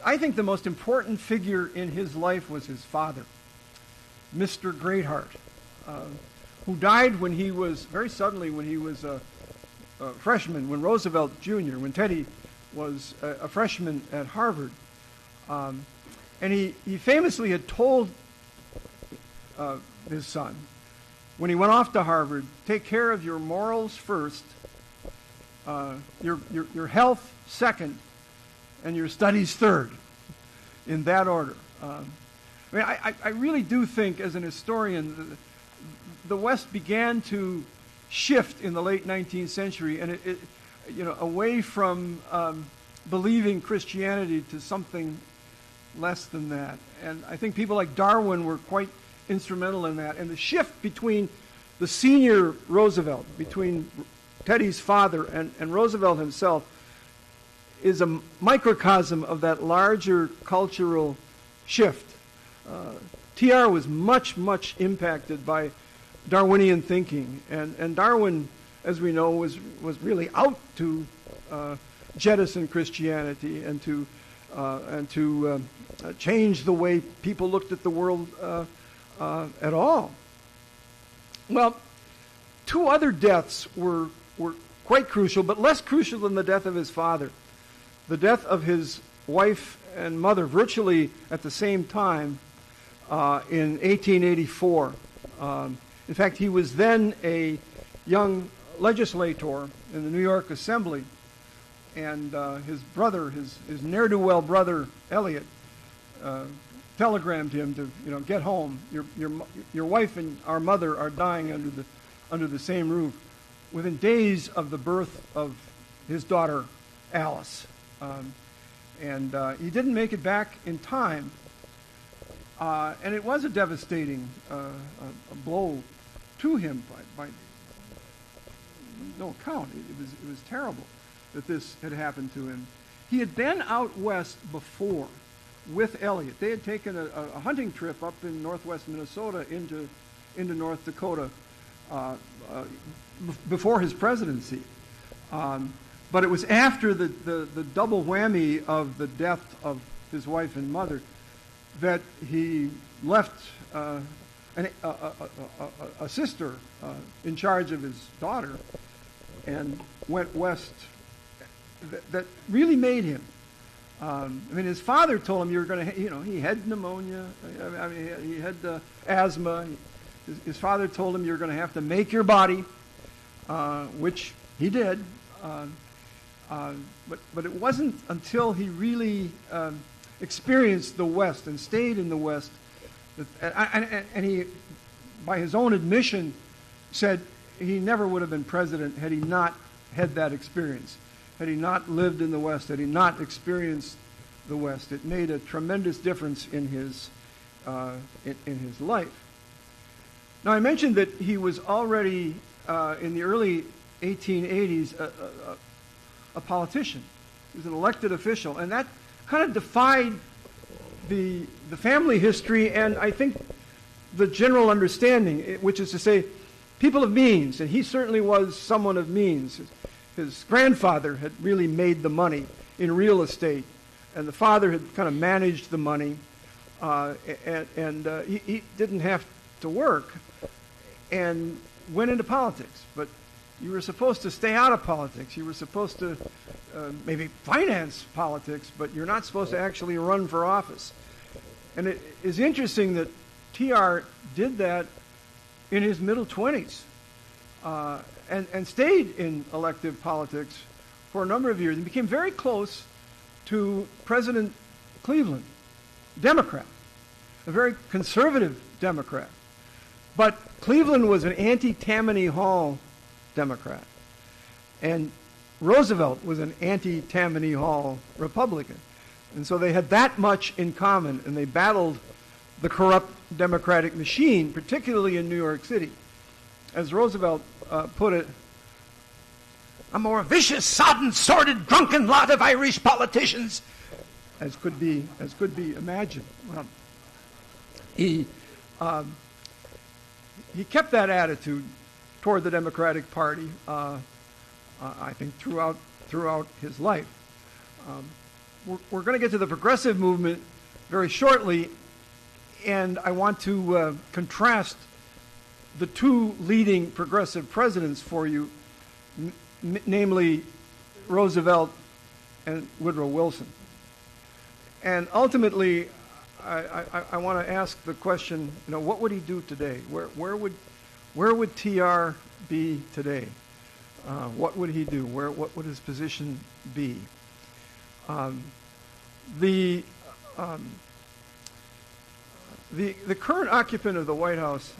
I think the most important figure in his life was his father, Mr. Greatheart, who died very suddenly when he was a freshman, when Roosevelt Jr., when Teddy was a freshman at Harvard. And he famously had told his son, when he went off to Harvard, take care of your morals first, your health second, and your studies third, in that order. I really do think, as an historian, the West began to shift in the late 19th century, and it away from believing Christianity to something less than that. And I think people like Darwin were quite instrumental in that. And the shift between the senior Roosevelt, between Teddy's father and Roosevelt himself, is a microcosm of that larger cultural shift. TR was much, much impacted by Darwinian thinking, and Darwin, as we know, was really out to jettison Christianity and to change the way people looked at the world at all. Well, two other deaths were quite crucial, but less crucial than the death of his father. The death of his wife and mother virtually at the same time in 1884. In fact, he was then a young legislator in the New York Assembly, and his brother, his ne'er-do-well brother Elliot, telegrammed him to get home. Your wife and our mother are dying under the same roof, within days of the birth of his daughter Alice. And he didn't make it back in time, and it was a devastating a blow to him by no account. It was terrible that this had happened to him. He had been out west before with Elliot. They had taken a hunting trip up in northwest Minnesota into North Dakota before his presidency. But it was after the double whammy of the death of his wife and mother that he left a sister in charge of his daughter and went west. That really made him. His father told him, "You're going to," he had pneumonia. He had asthma. his father told him, you're going to have to make your body, which he did. But it wasn't until he really experienced the West and stayed in the West, and he, by his own admission, said he never would have been president had he not had that experience, had he not lived in the West, had he not experienced the West. It made a tremendous difference in his life. Now, I mentioned that he was already in the early 1880s a politician. He was an elected official, and that kind of defied the family history and I think the general understanding, which is to say, people of means, and he certainly was someone of means. His grandfather had really made the money in real estate, and the father had kind of managed the money, and he didn't have to work and went into politics. But you were supposed to stay out of politics. You were supposed to maybe finance politics, but you're not supposed to actually run for office. And it is interesting that T.R. did that in his middle 20s and stayed in elective politics for a number of years and became very close to President Cleveland, Democrat, a very conservative Democrat. But Cleveland was an anti-Tammany Hall Democrat, and Roosevelt was an anti-Tammany Hall Republican. And so they had that much in common, and they battled the corrupt Democratic machine, particularly in New York City. As Roosevelt put it, a more vicious, sodden, sordid, drunken lot of Irish politicians, as could be imagined. Well, he kept that attitude toward the Democratic Party, I think, throughout his life. We're going to get to the progressive movement very shortly, and I want to contrast the two leading progressive presidents for you, namely Roosevelt and Woodrow Wilson. And ultimately, I want to ask the question, what would he do today? Where would T.R. be today? What would he do? What would his position be? The current occupant of the White House,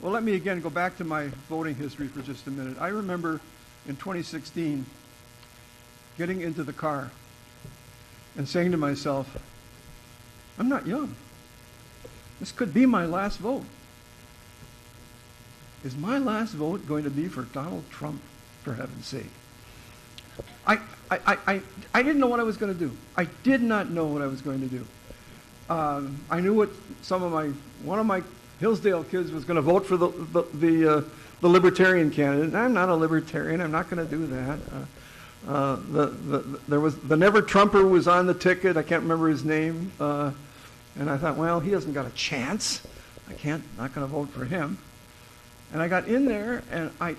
well, let me again go back to my voting history for just a minute. I remember in 2016 getting into the car and saying to myself, I'm not young. This could be my last vote. Is my last vote going to be for Donald Trump, for heaven's sake? I didn't know what I was going to do. I did not know what I was going to do. I knew what one of my Hillsdale kids was going to vote for the Libertarian candidate. And I'm not a Libertarian. I'm not going to do that. There was the Never Trumper was on the ticket. I can't remember his name. And I thought, well, he hasn't got a chance. Not going to vote for him. And I got in there and I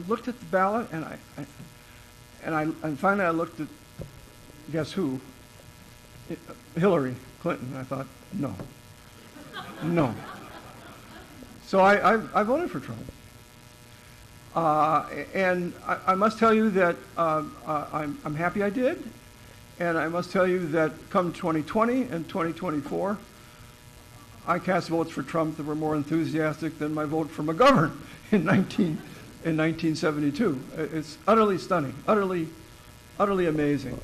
looked at the ballot and finally I looked at, guess who? Hillary Clinton. I thought, no. So I voted for Trump. And I must tell you that I'm happy I did. And I must tell you that come 2020 and 2024, I cast votes for Trump that were more enthusiastic than my vote for McGovern in 1972. It's utterly stunning, utterly amazing.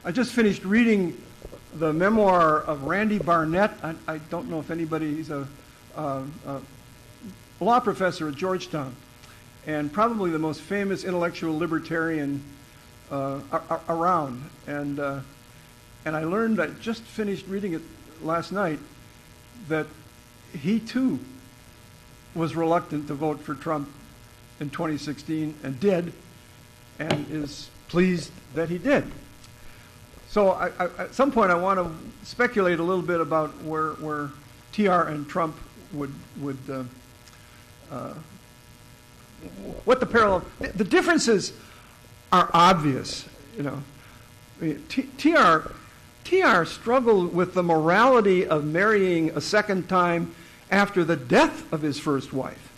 I just finished reading the memoir of Randy Barnett. I don't know if he's a law professor at Georgetown, and probably the most famous intellectual libertarian around. And I learned, I just finished reading it last night, that he too was reluctant to vote for Trump in 2016 and did, and is pleased that he did. So at some point I want to speculate a little bit about where T.R. and Trump would what the parallel, the differences are obvious, T.R. struggled with the morality of marrying a second time after the death of his first wife.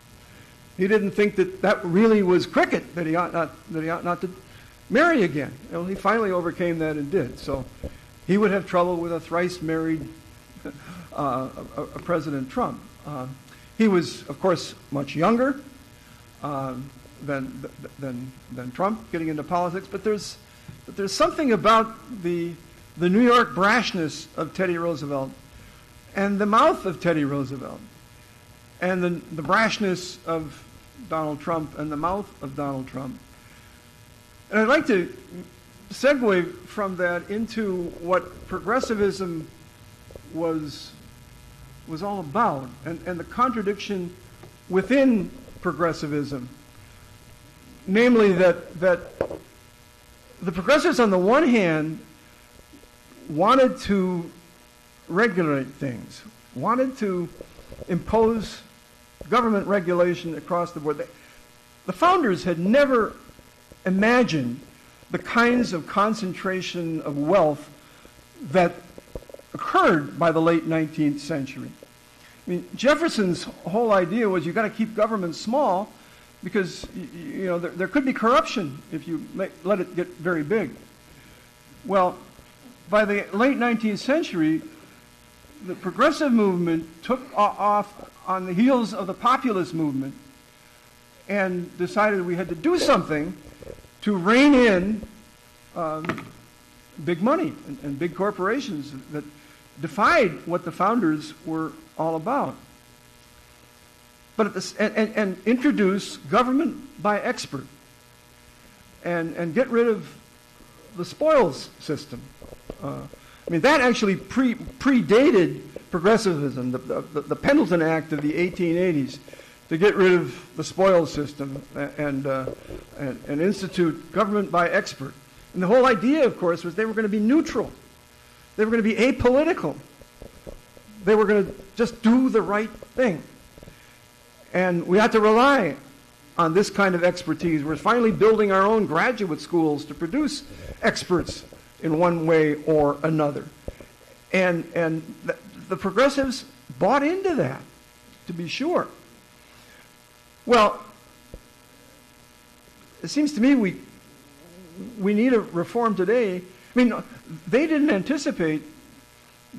He didn't think that that really was cricket, that he ought not to marry again. Well, he finally overcame that and did. So he would have trouble with a thrice married President Trump. He was, of course, much younger than Trump getting into politics, but there's something about the New York brashness of Teddy Roosevelt and the mouth of Teddy Roosevelt and the brashness of Donald Trump and the mouth of Donald Trump. And I'd like to segue from that into what progressivism was all about, and the contradiction within progressivism. Namely that the progressives on the one hand wanted to regulate things, wanted to impose government regulation across the board. The founders had never imagined the kinds of concentration of wealth that occurred by the late 19th century. I mean, Jefferson's whole idea was you've got to keep government small because there could be corruption if you let it get very big. Well, by the late 19th century, the progressive movement took off on the heels of the populist movement and decided we had to do something to rein in big money and big corporations that defied what the founders were all about. But and introduce government by expert and get rid of the spoils system. I mean, that actually predated progressivism, the Pendleton Act of the 1880s, to get rid of the spoils system and institute government by expert. And the whole idea, of course, was they were going to be neutral. They were going to be apolitical. They were going to just do the right thing. And we had to rely on this kind of expertise. We're finally building our own graduate schools to produce experts in one way or another. And the progressives bought into that, to be sure. Well, it seems to me we need a reform today. I mean, they didn't anticipate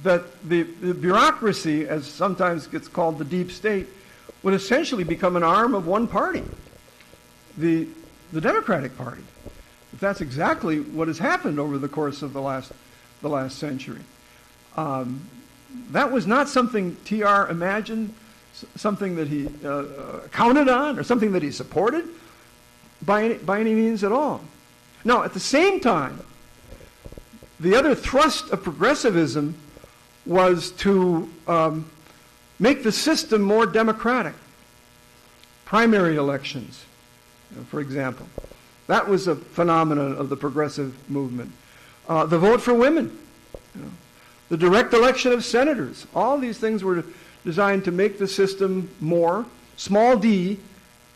that the bureaucracy, as sometimes gets called the deep state, would essentially become an arm of one party, the Democratic Party. But that's exactly what has happened over the course of the last century. That was not something TR imagined, something that he counted on, or something that he supported by any means at all. Now, at the same time, the other thrust of progressivism was to make the system more democratic. Primary elections, for example. That was a phenomenon of the progressive movement. The vote for women, the direct election of senators. All these things were designed to make the system more, small d,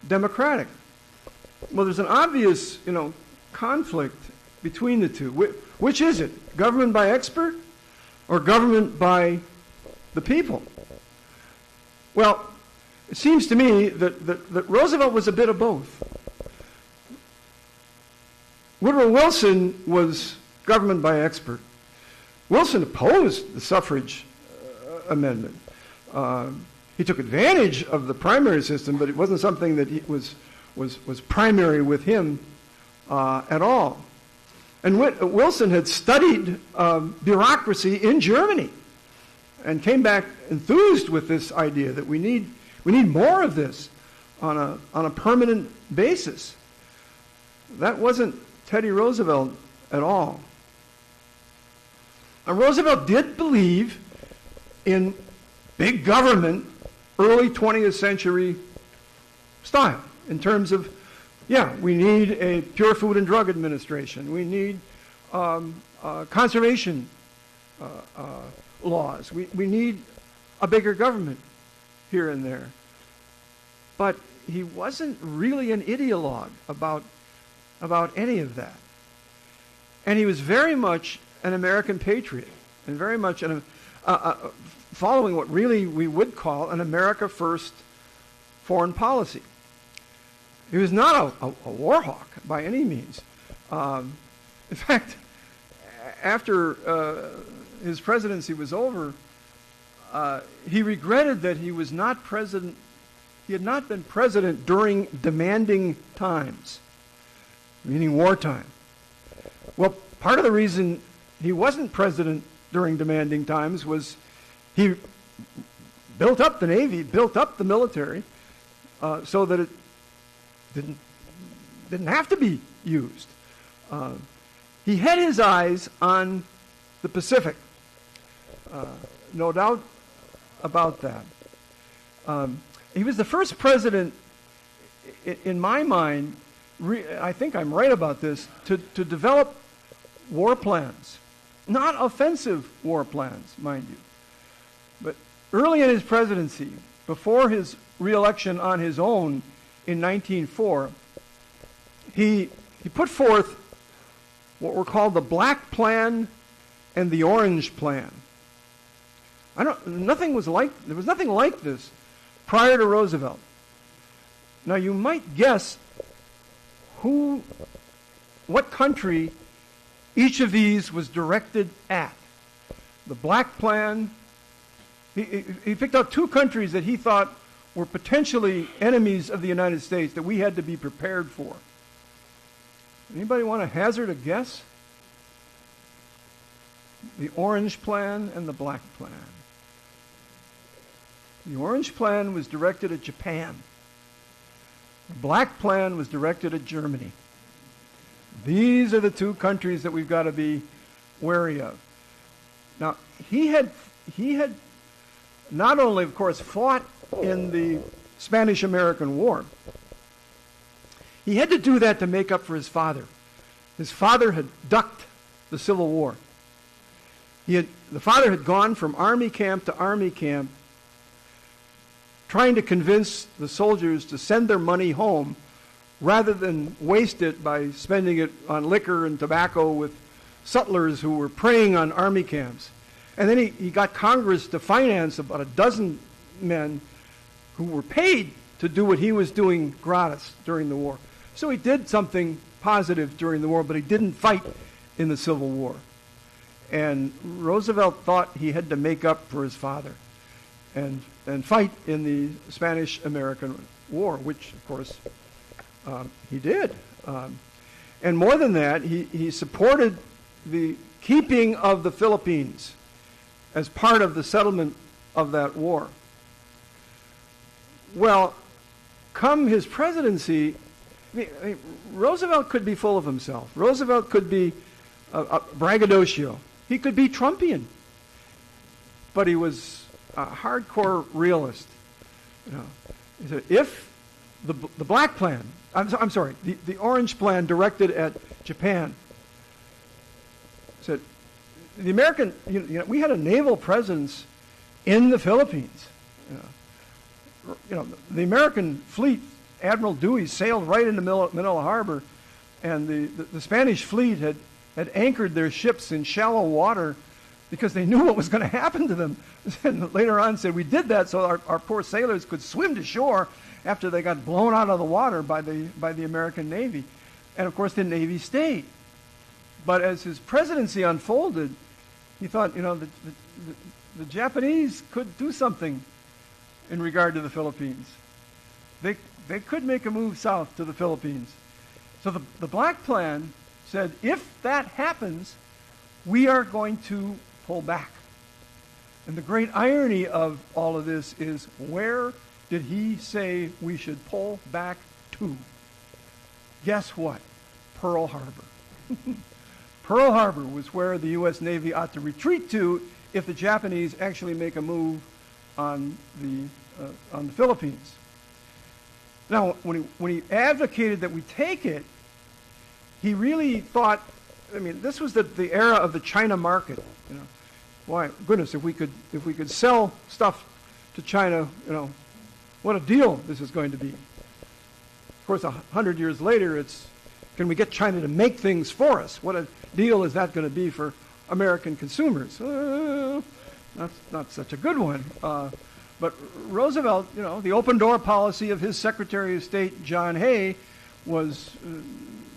democratic. Well, there's an obvious, conflict between the two. Which is it? Government by expert or government by the people? Well, it seems to me that Roosevelt was a bit of both. Woodrow Wilson was government by expert. Wilson opposed the suffrage amendment. He took advantage of the primary system, but it wasn't something that was primary with him at all. And Wilson had studied bureaucracy in Germany and came back enthused with this idea that we need more of this on a permanent basis. That wasn't Teddy Roosevelt at all. Now, Roosevelt did believe in big government, early 20th century style, in terms of, we need a pure food and drug administration. We need conservation laws. We need a bigger government here and there. But he wasn't really an ideologue about any of that. And he was very much an American patriot, and very much following what really we would call an America First foreign policy. He was not a war hawk by any means. In fact, after his presidency was over, he regretted that he was not president. He had not been president during demanding times, meaning wartime. Well, part of the reason he wasn't president during demanding times was he built up the Navy, built up the military, so that it didn't have to be used. He had his eyes on the Pacific, no doubt about that. He was the first president, in my mind, I think I'm right about this, to develop war plans. Not offensive war plans, mind you. But early in his presidency, before his re-election on his own in 1904, he put forth what were called the Black Plan and the Orange Plan. There was nothing like this prior to Roosevelt. Now you might guess what country each of these was directed at. The Black Plan, he picked out two countries that he thought were potentially enemies of the United States that we had to be prepared for. Anybody want to hazard a guess? The Orange Plan and the Black Plan. The Orange Plan was directed at Japan. The Black Plan was directed at Germany. These are the two countries that we've got to be wary of. Now, he had not only, of course, fought in the Spanish-American War, he had to do that to make up for his father. His father had ducked the Civil War. The father had gone from army camp to army camp, trying to convince the soldiers to send their money home rather than waste it by spending it on liquor and tobacco with sutlers who were preying on army camps. And then he got Congress to finance about a dozen men who were paid to do what he was doing gratis during the war. So he did something positive during the war, but he didn't fight in the Civil War. And Roosevelt thought he had to make up for his father and fight in the Spanish-American War, which, of course, he did. And more than that, he supported the keeping of the Philippines as part of the settlement of that war. Well, come his presidency, Roosevelt could be full of himself. Roosevelt could be braggadocio. He could be Trumpian. But he was a hardcore realist. He said, if the Black Plan, I'm sorry, the Orange Plan directed at Japan, said, the American, we had a naval presence in the Philippines. The American fleet, Admiral Dewey, sailed right into Manila Harbor, and the Spanish fleet had anchored their ships in shallow water because they knew what was going to happen to them. And later on said, we did that so our poor sailors could swim to shore after they got blown out of the water by the American Navy. And of course the Navy stayed. But as his presidency unfolded, he thought, the Japanese could do something in regard to the Philippines. They could make a move south to the Philippines. So the Black Plan said, if that happens, we are going to pull back. And the great irony of all of this is, where did he say we should pull back to? Guess what? Pearl Harbor. Pearl Harbor was where the U.S. Navy ought to retreat to if the Japanese actually make a move on the Philippines. Now, when he advocated that we take it, he really thought, this was the era of the China market. Why, goodness, if we could sell stuff to China, what a deal this is going to be. Of course, 100 years later, it's, can we get China to make things for us? What a deal is that going to be for American consumers? That's not such a good one. But Roosevelt, the open door policy of his Secretary of State, John Hay, was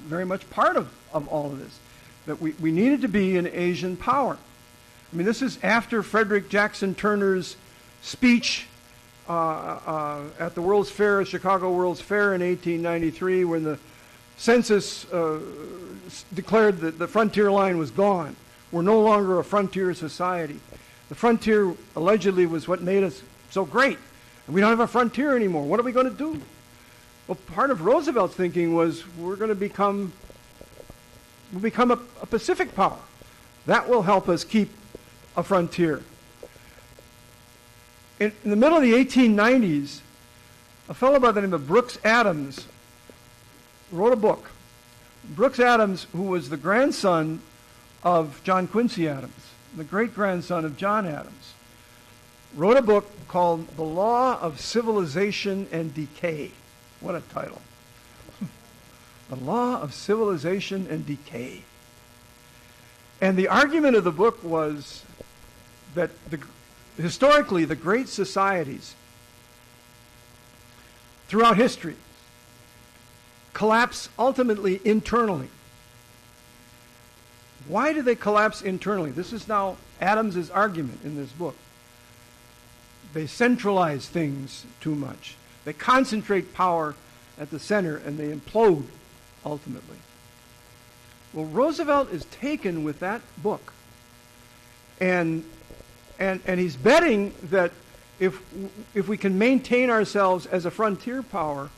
very much part of all of this, that we needed to be an Asian power. I mean, this is after Frederick Jackson Turner's speech at the World's Fair, Chicago World's Fair in 1893, when the census declared that the frontier line was gone. We're no longer a frontier society. The frontier allegedly was what made us so great. And we don't have a frontier anymore. What are we going to do? Well, part of Roosevelt's thinking was we'll become a Pacific power. That will help us keep a frontier. In the middle of the 1890s, a fellow by the name of Brooks Adams wrote a book. Brooks Adams, who was the grandson of John Quincy Adams, the great-grandson of John Adams, wrote a book called The Law of Civilization and Decay. What a title. The Law of Civilization and Decay. And the argument of the book was that historically the great societies throughout history collapse ultimately internally. Why do they collapse internally? This is now Adams's argument in this book. They centralize things too much. They concentrate power at the center and they implode ultimately. Well, Roosevelt is taken with that book. And he's betting that if we can maintain ourselves as a frontier power,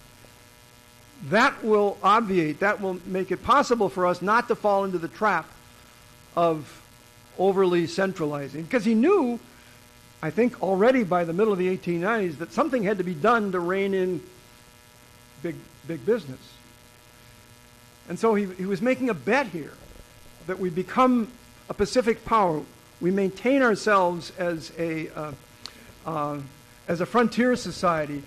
that will obviate, that will make it possible for us not to fall into the trap of overly centralizing. Because he knew, I think already by the middle of the 1890s, that something had to be done to rein in big business. And so he was making a bet here that we become a Pacific power. We maintain ourselves as a frontier society,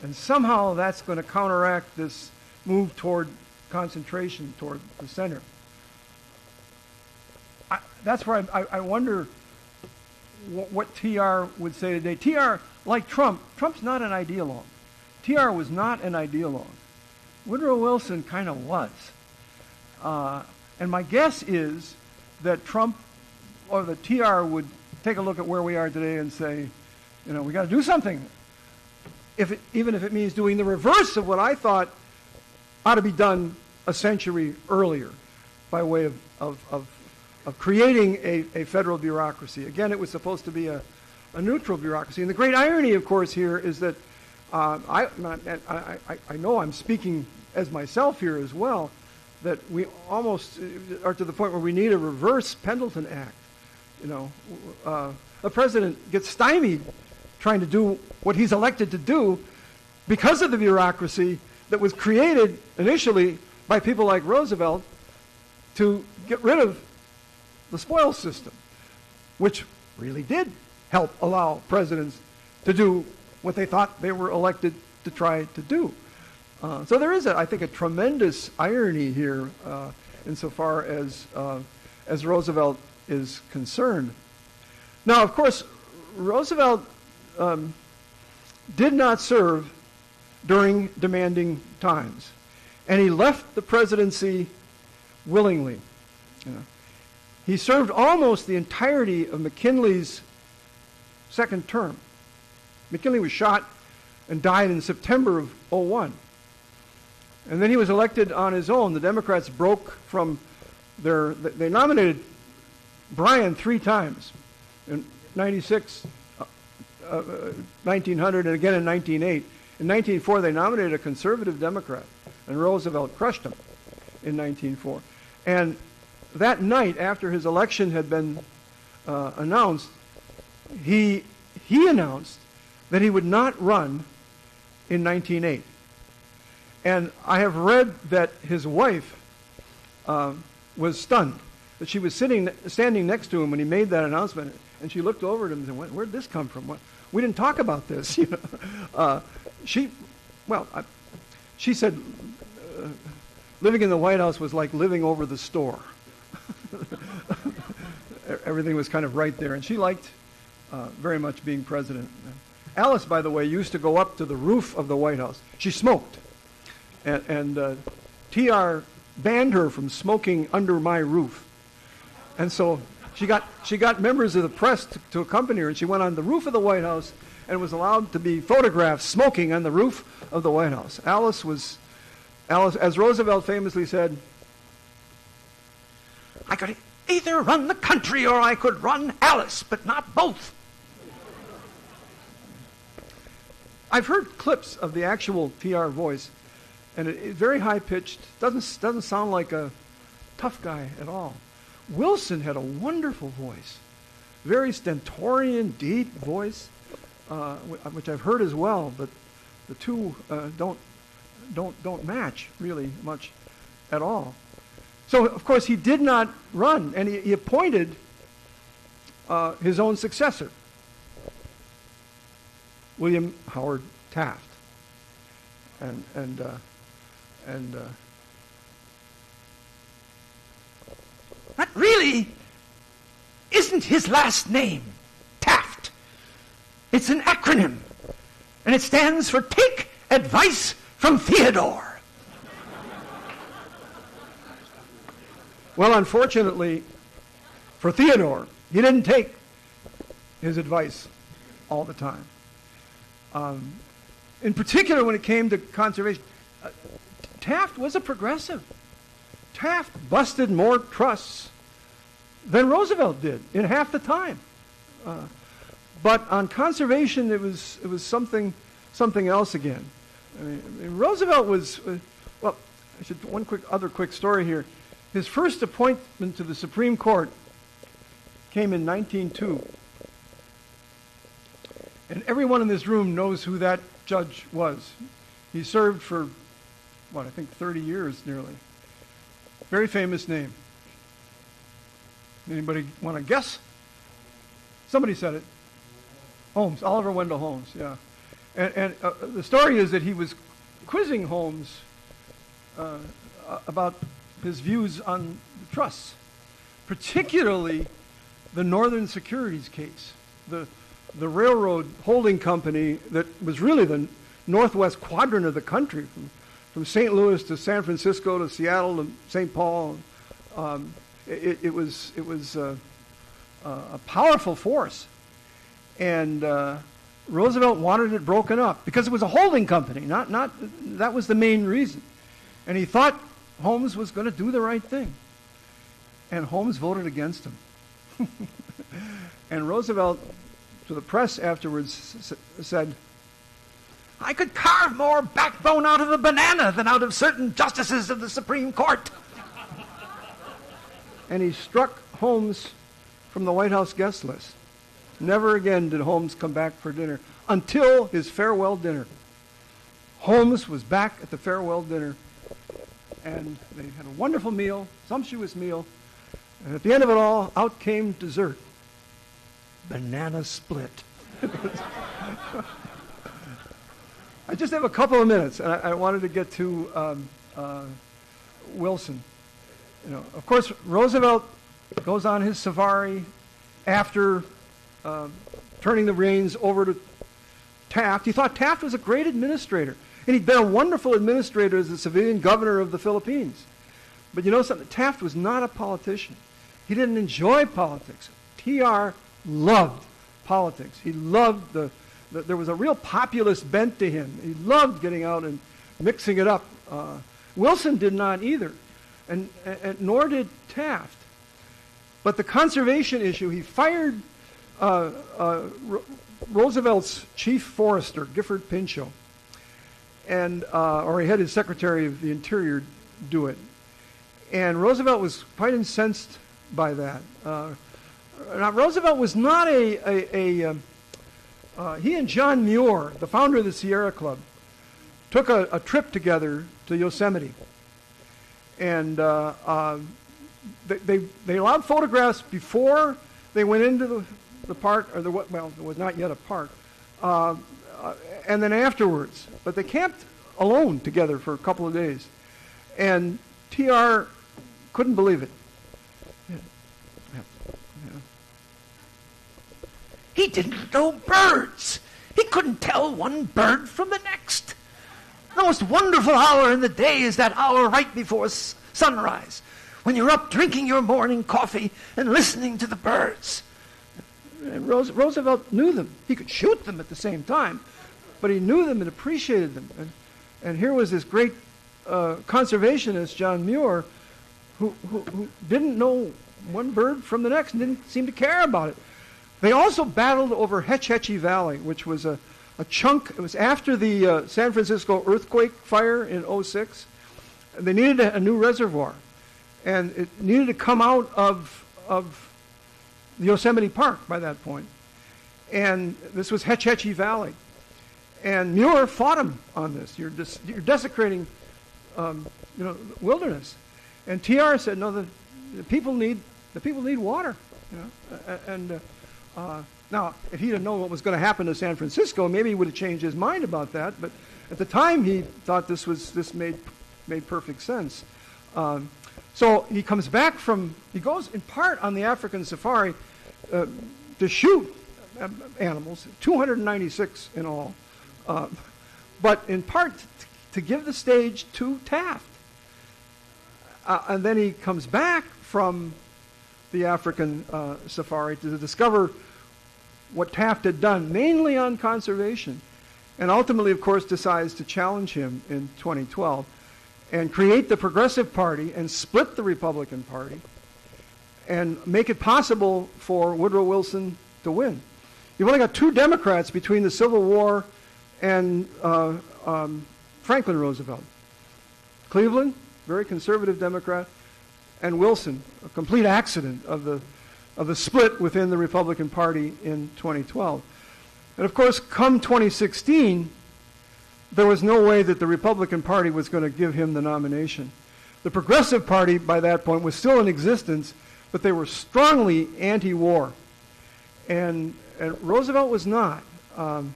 and somehow that's going to counteract this move toward concentration, toward the center. That's where I wonder what TR would say today. TR, like Trump's not an ideologue. TR was not an ideologue. Woodrow Wilson kind of was. And my guess is that Trump or the TR would take a look at where we are today and say, we got to do something. Even if it means doing the reverse of what I thought ought to be done a century earlier by way of creating a federal bureaucracy. Again, it was supposed to be a neutral bureaucracy. And the great irony, of course, here is that I know I'm speaking as myself here as well, that we almost are to the point where we need a reverse Pendleton Act. A president gets stymied trying to do what he's elected to do because of the bureaucracy that was created initially by people like Roosevelt to get rid of the spoils system, which really did help allow presidents to do what they thought they were elected to try to do. So there is, I think, a tremendous irony here insofar as Roosevelt is concerned. Now, of course, Roosevelt did not serve during demanding times, and he left the presidency willingly. He served almost the entirety of McKinley's second term. McKinley was shot and died in September of 2001. And then he was elected on his own. The Democrats broke from they nominated Bryan 3 times, in 96, 1900, and again in 1908. In 1904, they nominated a conservative Democrat, and Roosevelt crushed him in 1904. And that night, after his election had been announced, he announced that he would not run in 1908. And I have read that his wife was stunned, that she was standing next to him when he made that announcement, and she looked over at him and said, "Where did this come from? We didn't talk about this." She said living in the White House was like living over the store. Everything was kind of right there, and she liked very much being president. Alice, by the way, used to go up to the roof of the White House. She smoked. And TR banned her from smoking under my roof. And so she got members of the press to accompany her, and she went on the roof of the White House and was allowed to be photographed smoking on the roof of the White House. Alice, as Roosevelt famously said, I could either run the country or I could run Alice, but not both. I've heard clips of the actual TR voice, and it's very high-pitched, doesn't sound like a tough guy at all. Wilson had a wonderful voice, very stentorian, deep voice, which I've heard as well, but the two don't match really much at all. So, of course, he did not run, and he appointed his own successor, William Howard Taft. That really isn't his last name, Taft. It's an acronym, and it stands for Take Advice from Theodore. Well, unfortunately for Theodore, he didn't take his advice all the time. In particular, when it came to conservation, Taft was a progressive. Taft busted more trusts than Roosevelt did in half the time. But on conservation, it was something else again. I mean, Roosevelt was well. One quick story here. His first appointment to the Supreme Court came in 1902. And everyone in this room knows who that judge was. He served for, I think 30 years nearly. Very famous name. Anybody want to guess? Somebody said it. Holmes, Oliver Wendell Holmes, yeah. And the story is that he was quizzing Holmes about his views on the trusts, particularly the Northern Securities case, the railroad holding company that was really the northwest quadrant of the country, from St. Louis to San Francisco to Seattle to St. Paul. It was a powerful force, and Roosevelt wanted it broken up because it was a holding company. Not that was the main reason, and he thought Holmes was going to do the right thing, and Holmes voted against him. And Roosevelt, to the press afterwards, said, I could carve more backbone out of a banana than out of certain justices of the Supreme Court. And he struck Holmes from the White House guest list. Never again did Holmes come back for dinner until his farewell dinner. Holmes was back at the farewell dinner, and they had a wonderful meal, sumptuous meal, and at the end of it all, out came dessert. Banana split. I just have a couple of minutes, and I wanted to get to Wilson. Of course, Roosevelt goes on his safari after turning the reins over to Taft. He thought Taft was a great administrator, and he'd been a wonderful administrator as the civilian governor of the Philippines. But you know something? Taft was not a politician. He didn't enjoy politics. TR loved politics. He loved there was a real populist bent to him. He loved getting out and mixing it up. Wilson did not either, and nor did Taft. But the conservation issue, he fired Roosevelt's chief forester, Gifford Pinchot, or he had his Secretary of the Interior do it. And Roosevelt was quite incensed by that. Now, Roosevelt was not he and John Muir, the founder of the Sierra Club, took a trip together to Yosemite. And they allowed photographs before they went into the park, or there was not yet a park, and then afterwards. But they camped alone together for a couple of days. And TR couldn't believe it. He didn't know birds. He couldn't tell one bird from the next. The most wonderful hour in the day is that hour right before sunrise, when you're up drinking your morning coffee and listening to the birds. And Roosevelt knew them. He could shoot them at the same time, but he knew them and appreciated them. And here was this great conservationist, John Muir, who didn't know one bird from the next and didn't seem to care about it. They also battled over Hetch Hetchy Valley, which was a chunk. It was after the San Francisco earthquake fire in '06. They needed a new reservoir, and it needed to come out of the Yosemite Park by that point. And this was Hetch Hetchy Valley. And Muir fought him on this. You're desecrating, wilderness. And TR said, no, the people need water. And now, if he didn't know what was going to happen to San Francisco, maybe he would have changed his mind about that. But at the time, he thought this made perfect sense. So he comes back he goes in part on the African safari to shoot animals, 296 in all, but in part to give the stage to Taft. And then he comes back from the African safari to discover what Taft had done, mainly on conservation, and ultimately, of course, decides to challenge him in 2012 and create the Progressive Party and split the Republican Party and make it possible for Woodrow Wilson to win. You've only got two Democrats between the Civil War and Franklin Roosevelt. Cleveland, very conservative Democrat, and Wilson, a complete accident of the split within the Republican Party in 2012. And of course, come 2016, there was no way that the Republican Party was going to give him the nomination. The Progressive Party, by that point, was still in existence, but they were strongly anti-war. And Roosevelt was not. The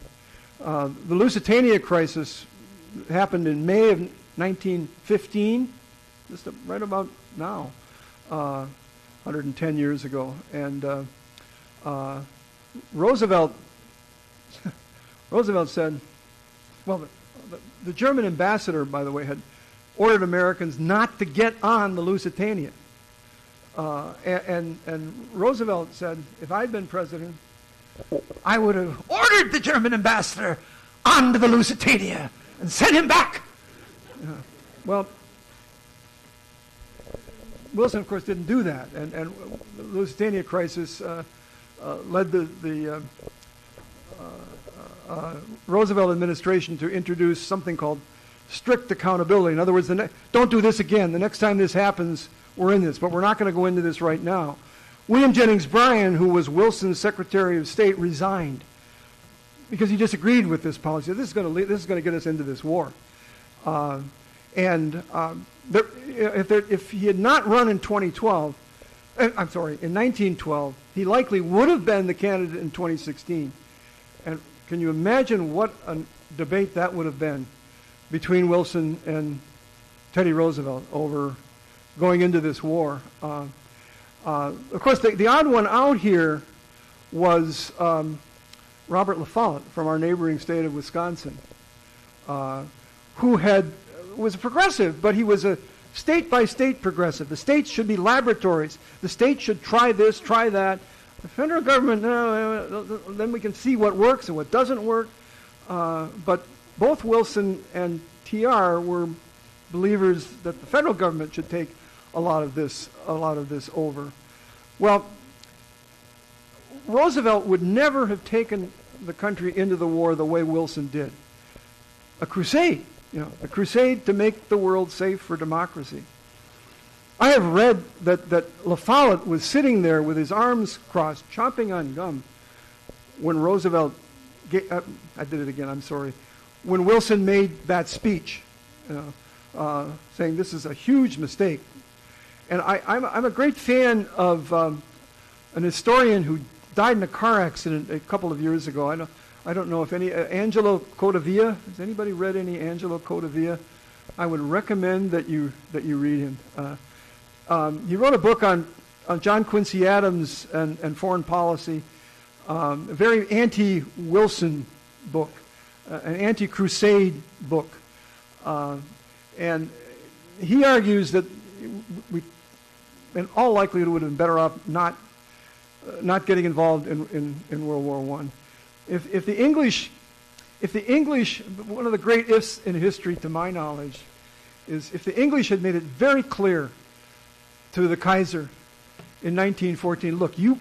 Lusitania crisis happened in May of 1915, just right about now, 110 years ago. And Roosevelt said, well, the German ambassador, by the way, had ordered Americans not to get on the Lusitania. And Roosevelt said, if I'd been president, I would have ordered the German ambassador onto the Lusitania and sent him back. Well, Wilson, of course, didn't do that. And the Lusitania crisis led the Roosevelt administration to introduce something called strict accountability. In other words, don't do this again. The next time this happens, we're in this. But we're not going to go into this right now. William Jennings Bryan, who was Wilson's Secretary of State, resigned because he disagreed with this policy. This is going to get us into this war. If he had not run in 1912, he likely would have been the candidate in 2016. And can you imagine what a debate that would have been between Wilson and Teddy Roosevelt over going into this war? Of course, the odd one out here was Robert La Follette from our neighboring state of Wisconsin, who was a progressive, but he was a state-by-state progressive. The states should be laboratories. The states should try this, try that. The federal government, then we can see what works and what doesn't work. But both Wilson and TR were believers that the federal government should take a lot of this over. Well, Roosevelt would never have taken the country into the war the way Wilson did. A crusade, a crusade to make the world safe for democracy. I have read that La Follette was sitting there with his arms crossed, chomping on gum, when Roosevelt, I did it again, I'm sorry, when Wilson made that speech, saying this is a huge mistake. And I'm a great fan of an historian who died in a car accident a couple of years ago. I don't know if Angelo Codavia. Has anybody read any Angelo Codavia? I would recommend that you read him. He wrote a book on John Quincy Adams and foreign policy. a very anti-Wilson book, an anti-crusade book. And he argues that we, in all likelihood, would have been better off not getting involved in World War I. If the English, one of the great ifs in history, to my knowledge, is if the English had made it very clear to the Kaiser in 1914, look, you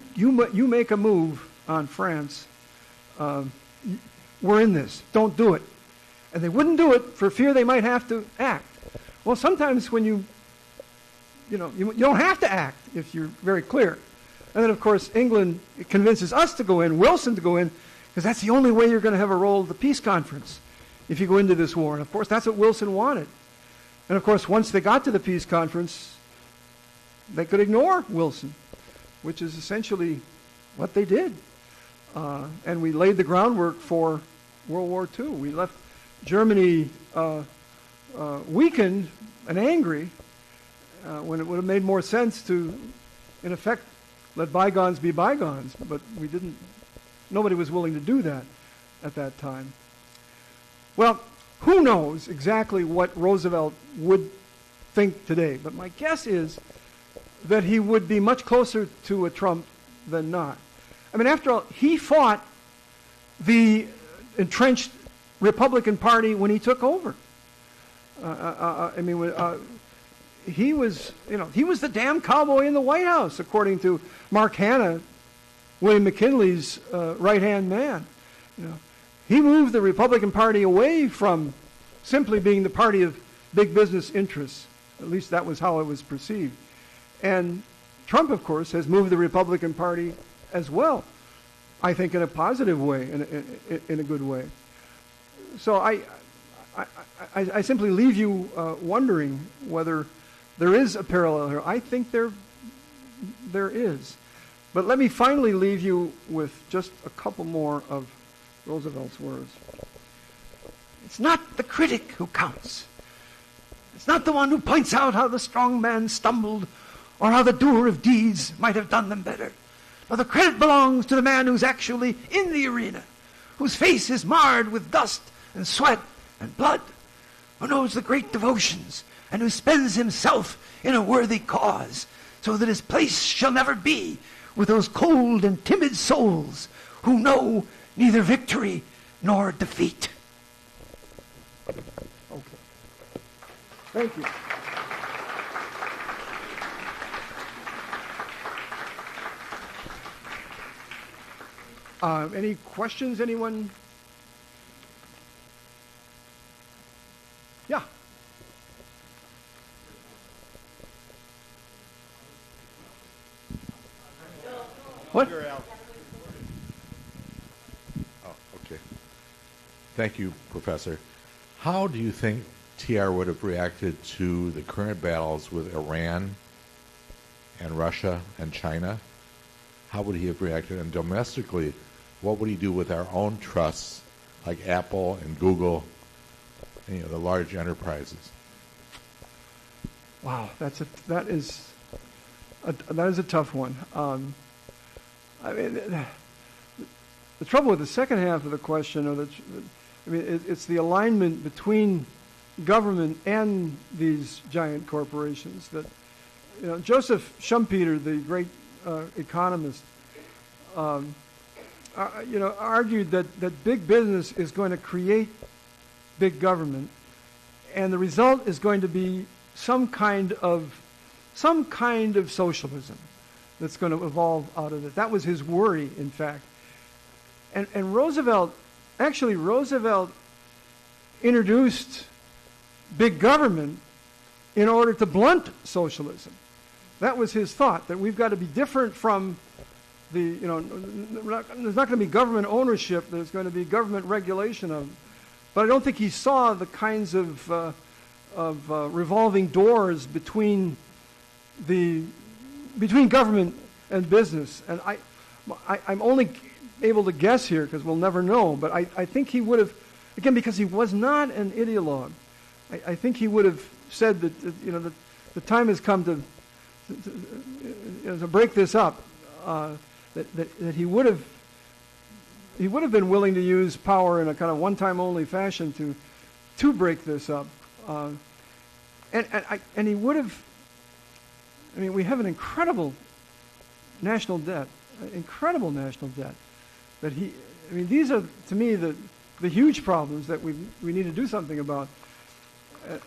make a move on France, we're in this, don't do it. And they wouldn't do it for fear they might have to act. Well, sometimes when you don't have to act if you're very clear. And then, of course, England convinces us to go in, Wilson to go in, because that's the only way you're going to have a role at the peace conference if you go into this war. And, of course, that's what Wilson wanted. And, of course, once they got to the peace conference, they could ignore Wilson, which is essentially what they did. And we laid the groundwork for World War II. We left Germany weakened and angry when it would have made more sense to, in effect, let bygones be bygones. But we didn't. Nobody was willing to do that at that time. Well, who knows exactly what Roosevelt would think today? But my guess is that he would be much closer to a Trump than not. I mean, after all, he fought the entrenched Republican Party when he took over. He was the damn cowboy in the White House, according to Mark Hanna, William McKinley's right-hand man. He moved the Republican Party away from simply being the party of big business interests. At least that was how it was perceived. And Trump, of course, has moved the Republican Party as well, I think in a positive way, in a good way. So I simply leave you wondering whether there is a parallel here. I think there is. But let me finally leave you with just a couple more of Roosevelt's words. It's not the critic who counts. It's not the one who points out how the strong man stumbled or how the doer of deeds might have done them better. No, the credit belongs to the man who's actually in the arena, whose face is marred with dust and sweat and blood, who knows the great devotions and who spends himself in a worthy cause, so that his place shall never be with those cold and timid souls who know neither victory nor defeat. Okay. Thank you. Any questions, anyone? Yeah. What? Oh, okay. Thank you, Professor. How do you think TR would have reacted to the current battles with Iran and Russia and China? How would he have reacted? And domestically, what would he do with our own trusts like Apple and Google, and, the large enterprises? Wow, that is a tough one. The trouble with the second half of the question, it's the alignment between government and these giant corporations. That Joseph Schumpeter, the great economist, argued that big business is going to create big government, and the result is going to be some kind of socialism that's going to evolve out of it. That was his worry, in fact. And Roosevelt introduced big government in order to blunt socialism. That was his thought, that we've got to be different from there's not going to be government ownership, there's going to be government regulation of it. But I don't think he saw the kinds of revolving doors between government and business. And I'm only able to guess here because we'll never know, but I think he would have, again, because he was not an ideologue, I think he would have said that the time has come to break this up, that he would have he would have been willing to use power in a kind of one-time only fashion to break this up. And he would have, I mean, we have an incredible national debt that I mean, these are, to me, the huge problems that we need to do something about.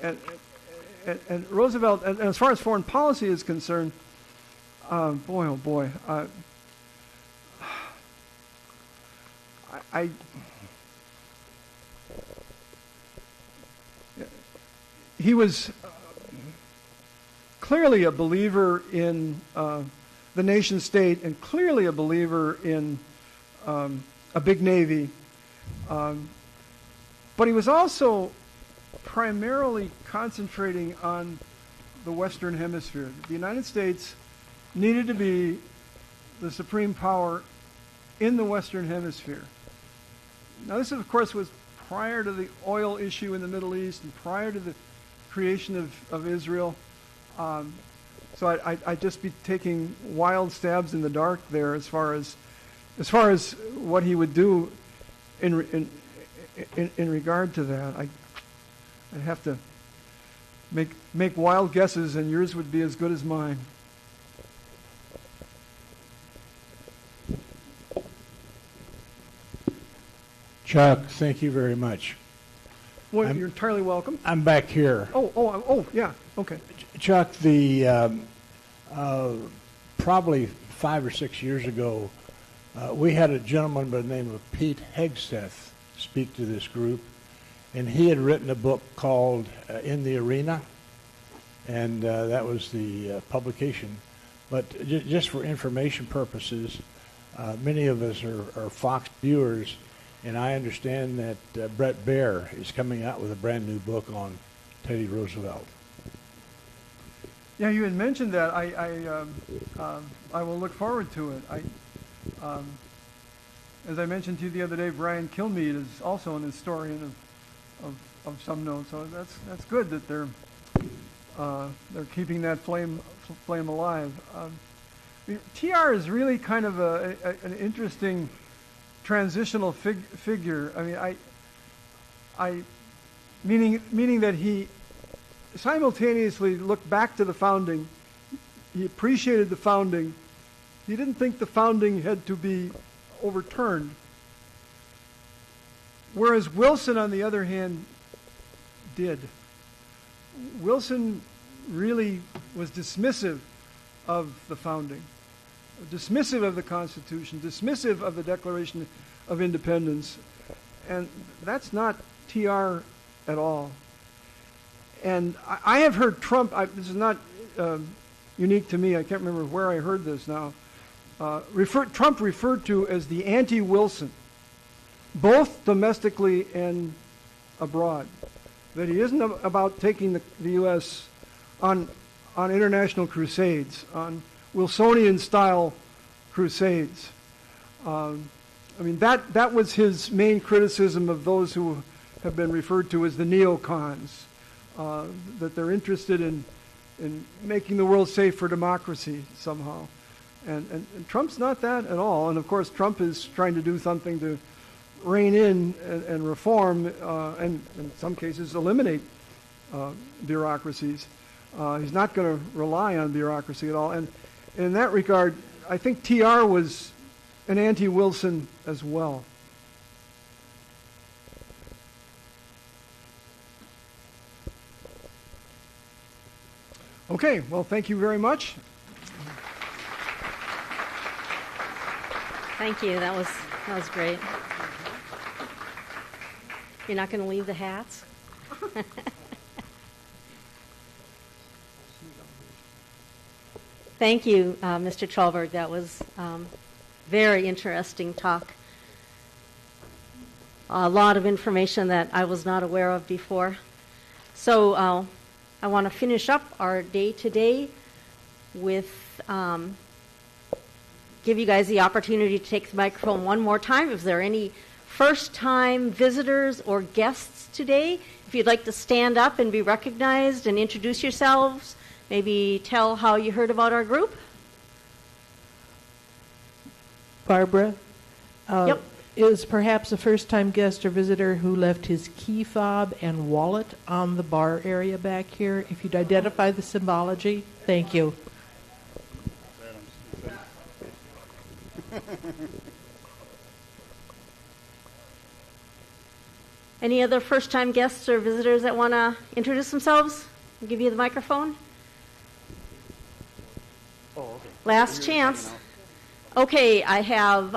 And Roosevelt, and as far as foreign policy is concerned, boy, oh boy, he was clearly a believer in the nation state and clearly a believer in a big navy. But he was also primarily concentrating on the Western Hemisphere. The United States needed to be the supreme power in the Western Hemisphere. Now, this, of course, was prior to the oil issue in the Middle East and prior to the creation of Israel. So I'd just be taking wild stabs in the dark there as far as what he would do in regard to that. I'd have to make wild guesses, and yours would be as good as mine. Chuck, thank you very much. Well, you're entirely welcome. I'm back here. Oh, yeah, okay. Chuck, the probably 5 or 6 years ago, we had a gentleman by the name of Pete Hegseth speak to this group, and he had written a book called In the Arena, and that was the publication. But just for information purposes, many of us are Fox viewers, and I understand that Brett Baer is coming out with a brand new book on Teddy Roosevelt. Yeah, you had mentioned that. I will look forward to it. As I mentioned to you the other day, Brian Kilmeade is also an historian of some note. So that's good that they're keeping that flame alive. TR is really kind of an interesting transitional figure. I mean, meaning that he simultaneously looked back to the founding. He appreciated the founding. He didn't think the founding had to be overturned. Whereas Wilson, on the other hand, did. Wilson really was dismissive of the founding, dismissive of the Constitution, dismissive of the Declaration of Independence. And that's not TR at all. And I have heard Trump, this is not unique to me, I can't remember where I heard this now, Trump referred to as the anti-Wilson, both domestically and abroad. That he isn't about taking the U.S. on international crusades, on Wilsonian-style crusades. That was his main criticism of those who have been referred to as the neocons, that they're interested in making the world safe for democracy somehow. And Trump's not that at all. And, of course, Trump is trying to do something to rein in and reform and, in some cases, eliminate bureaucracies. He's not going to rely on bureaucracy at all. And in that regard, I think TR was an anti-Wilson as well. Okay, well, thank you very much. Thank you. That was great. You're not going to leave the hats? Thank you, Mr. Chalberg. That was very interesting talk. A lot of information that I was not aware of before. So I want to finish up our day today with give you guys the opportunity to take the microphone one more time. If there are any first-time visitors or guests today, if you'd like to stand up and be recognized and introduce yourselves, maybe tell how you heard about our group. Barbara, Yep. is perhaps a first-time guest or visitor who left his key fob and wallet on the bar area back here. If you'd identify the symbology, thank you. Any other first-time guests or visitors that want to introduce themselves? I'll give you the microphone. Oh, okay. Last chance. Okay, I have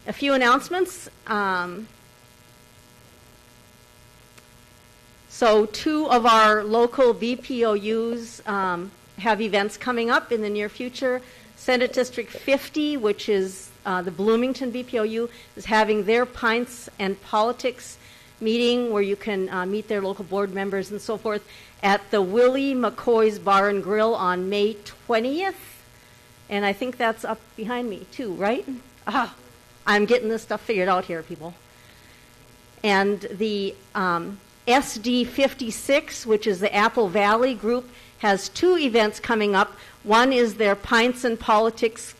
a few announcements. So 2 of our local BPOUs have events coming up in the near future. Senate District 50, which is the Bloomington BPOU, is having their Pints and Politics meeting where you can meet their local board members and so forth at the Willie McCoy's Bar and Grill on May 20th. And I think that's up behind me too, right? I'm getting this stuff figured out here, people. And the SD 56, which is the Apple Valley group, has 2 events coming up. One is their Pints and Politics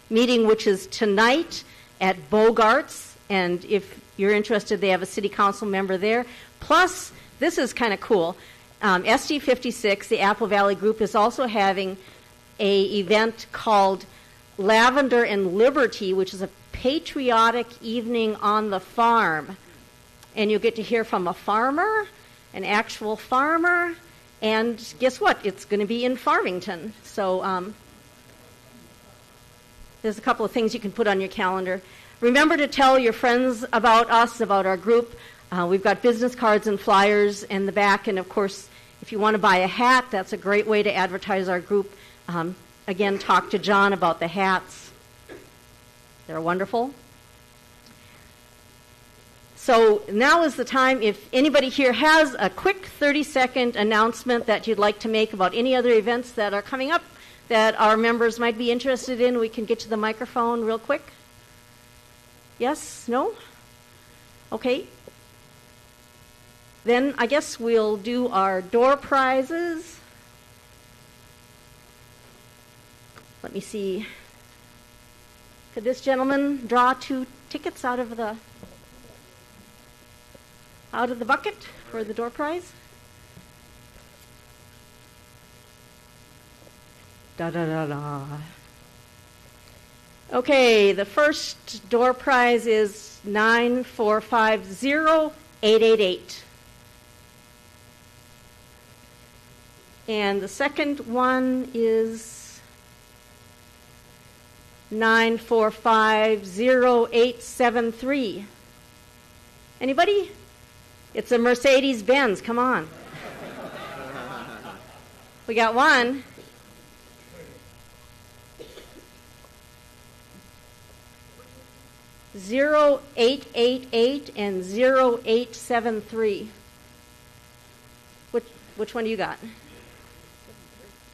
meeting, which is tonight at Bogart's. And if you're interested, they have a city council member there. Plus, this is kind of cool. SD 56, the Apple Valley group, is also having a event called Lavender and Liberty, which is a patriotic evening on the farm. And you'll get to hear from a farmer, an actual farmer, and guess what? It's going to be in Farmington. So there's a couple of things you can put on your calendar. Remember to tell your friends about us, about our group. We've got business cards and flyers in the back, and of course, if you want to buy a hat, that's a great way to advertise our group. Again, talk to John about the hats. They're wonderful. So now is the time. If anybody here has a quick 30-second announcement that you'd like to make about any other events that are coming up that our members might be interested in, we can get to the microphone real quick. Yes? No? Okay. Then I guess we'll do our door prizes. Let me see. Could this gentleman draw 2 tickets out of the bucket for the door prize? Da-da-da-da. Okay, the first door prize is 9450888. And the second one is 9450873. Anybody? It's a Mercedes-Benz. Come on. We got one. (0888) and 0873. Which one do you got?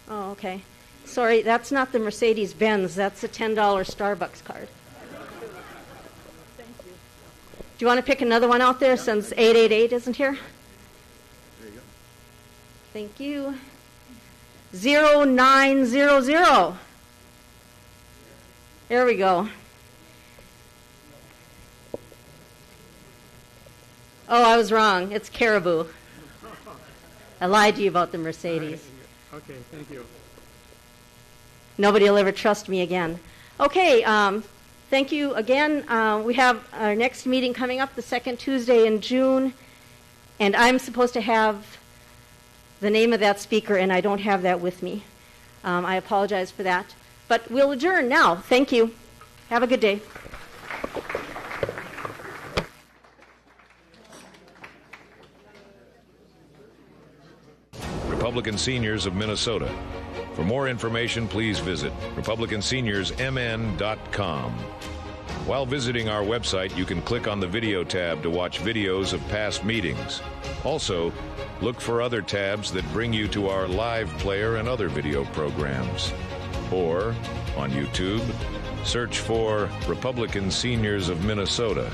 Oh, okay. Sorry, that's not the Mercedes-Benz. That's a $10 Starbucks card. Thank you. Do you want to pick another one out there since 888 isn't here? There you go. Thank you. 0900. There we go. Oh, I was wrong. It's Caribou. I lied to you about the Mercedes. Okay, thank you. Nobody will ever trust me again. Okay, thank you again. We have our next meeting coming up the second Tuesday in June, and I'm supposed to have the name of that speaker, and I don't have that with me. I apologize for that. But we'll adjourn now. Thank you. Have a good day. Republican Seniors of Minnesota. For more information, please visit republicanseniors.mn.com. While visiting our website, you can click on the video tab to watch videos of past meetings. Also, look for other tabs that bring you to our live player and other video programs. Or, on YouTube, search for Republican Seniors of Minnesota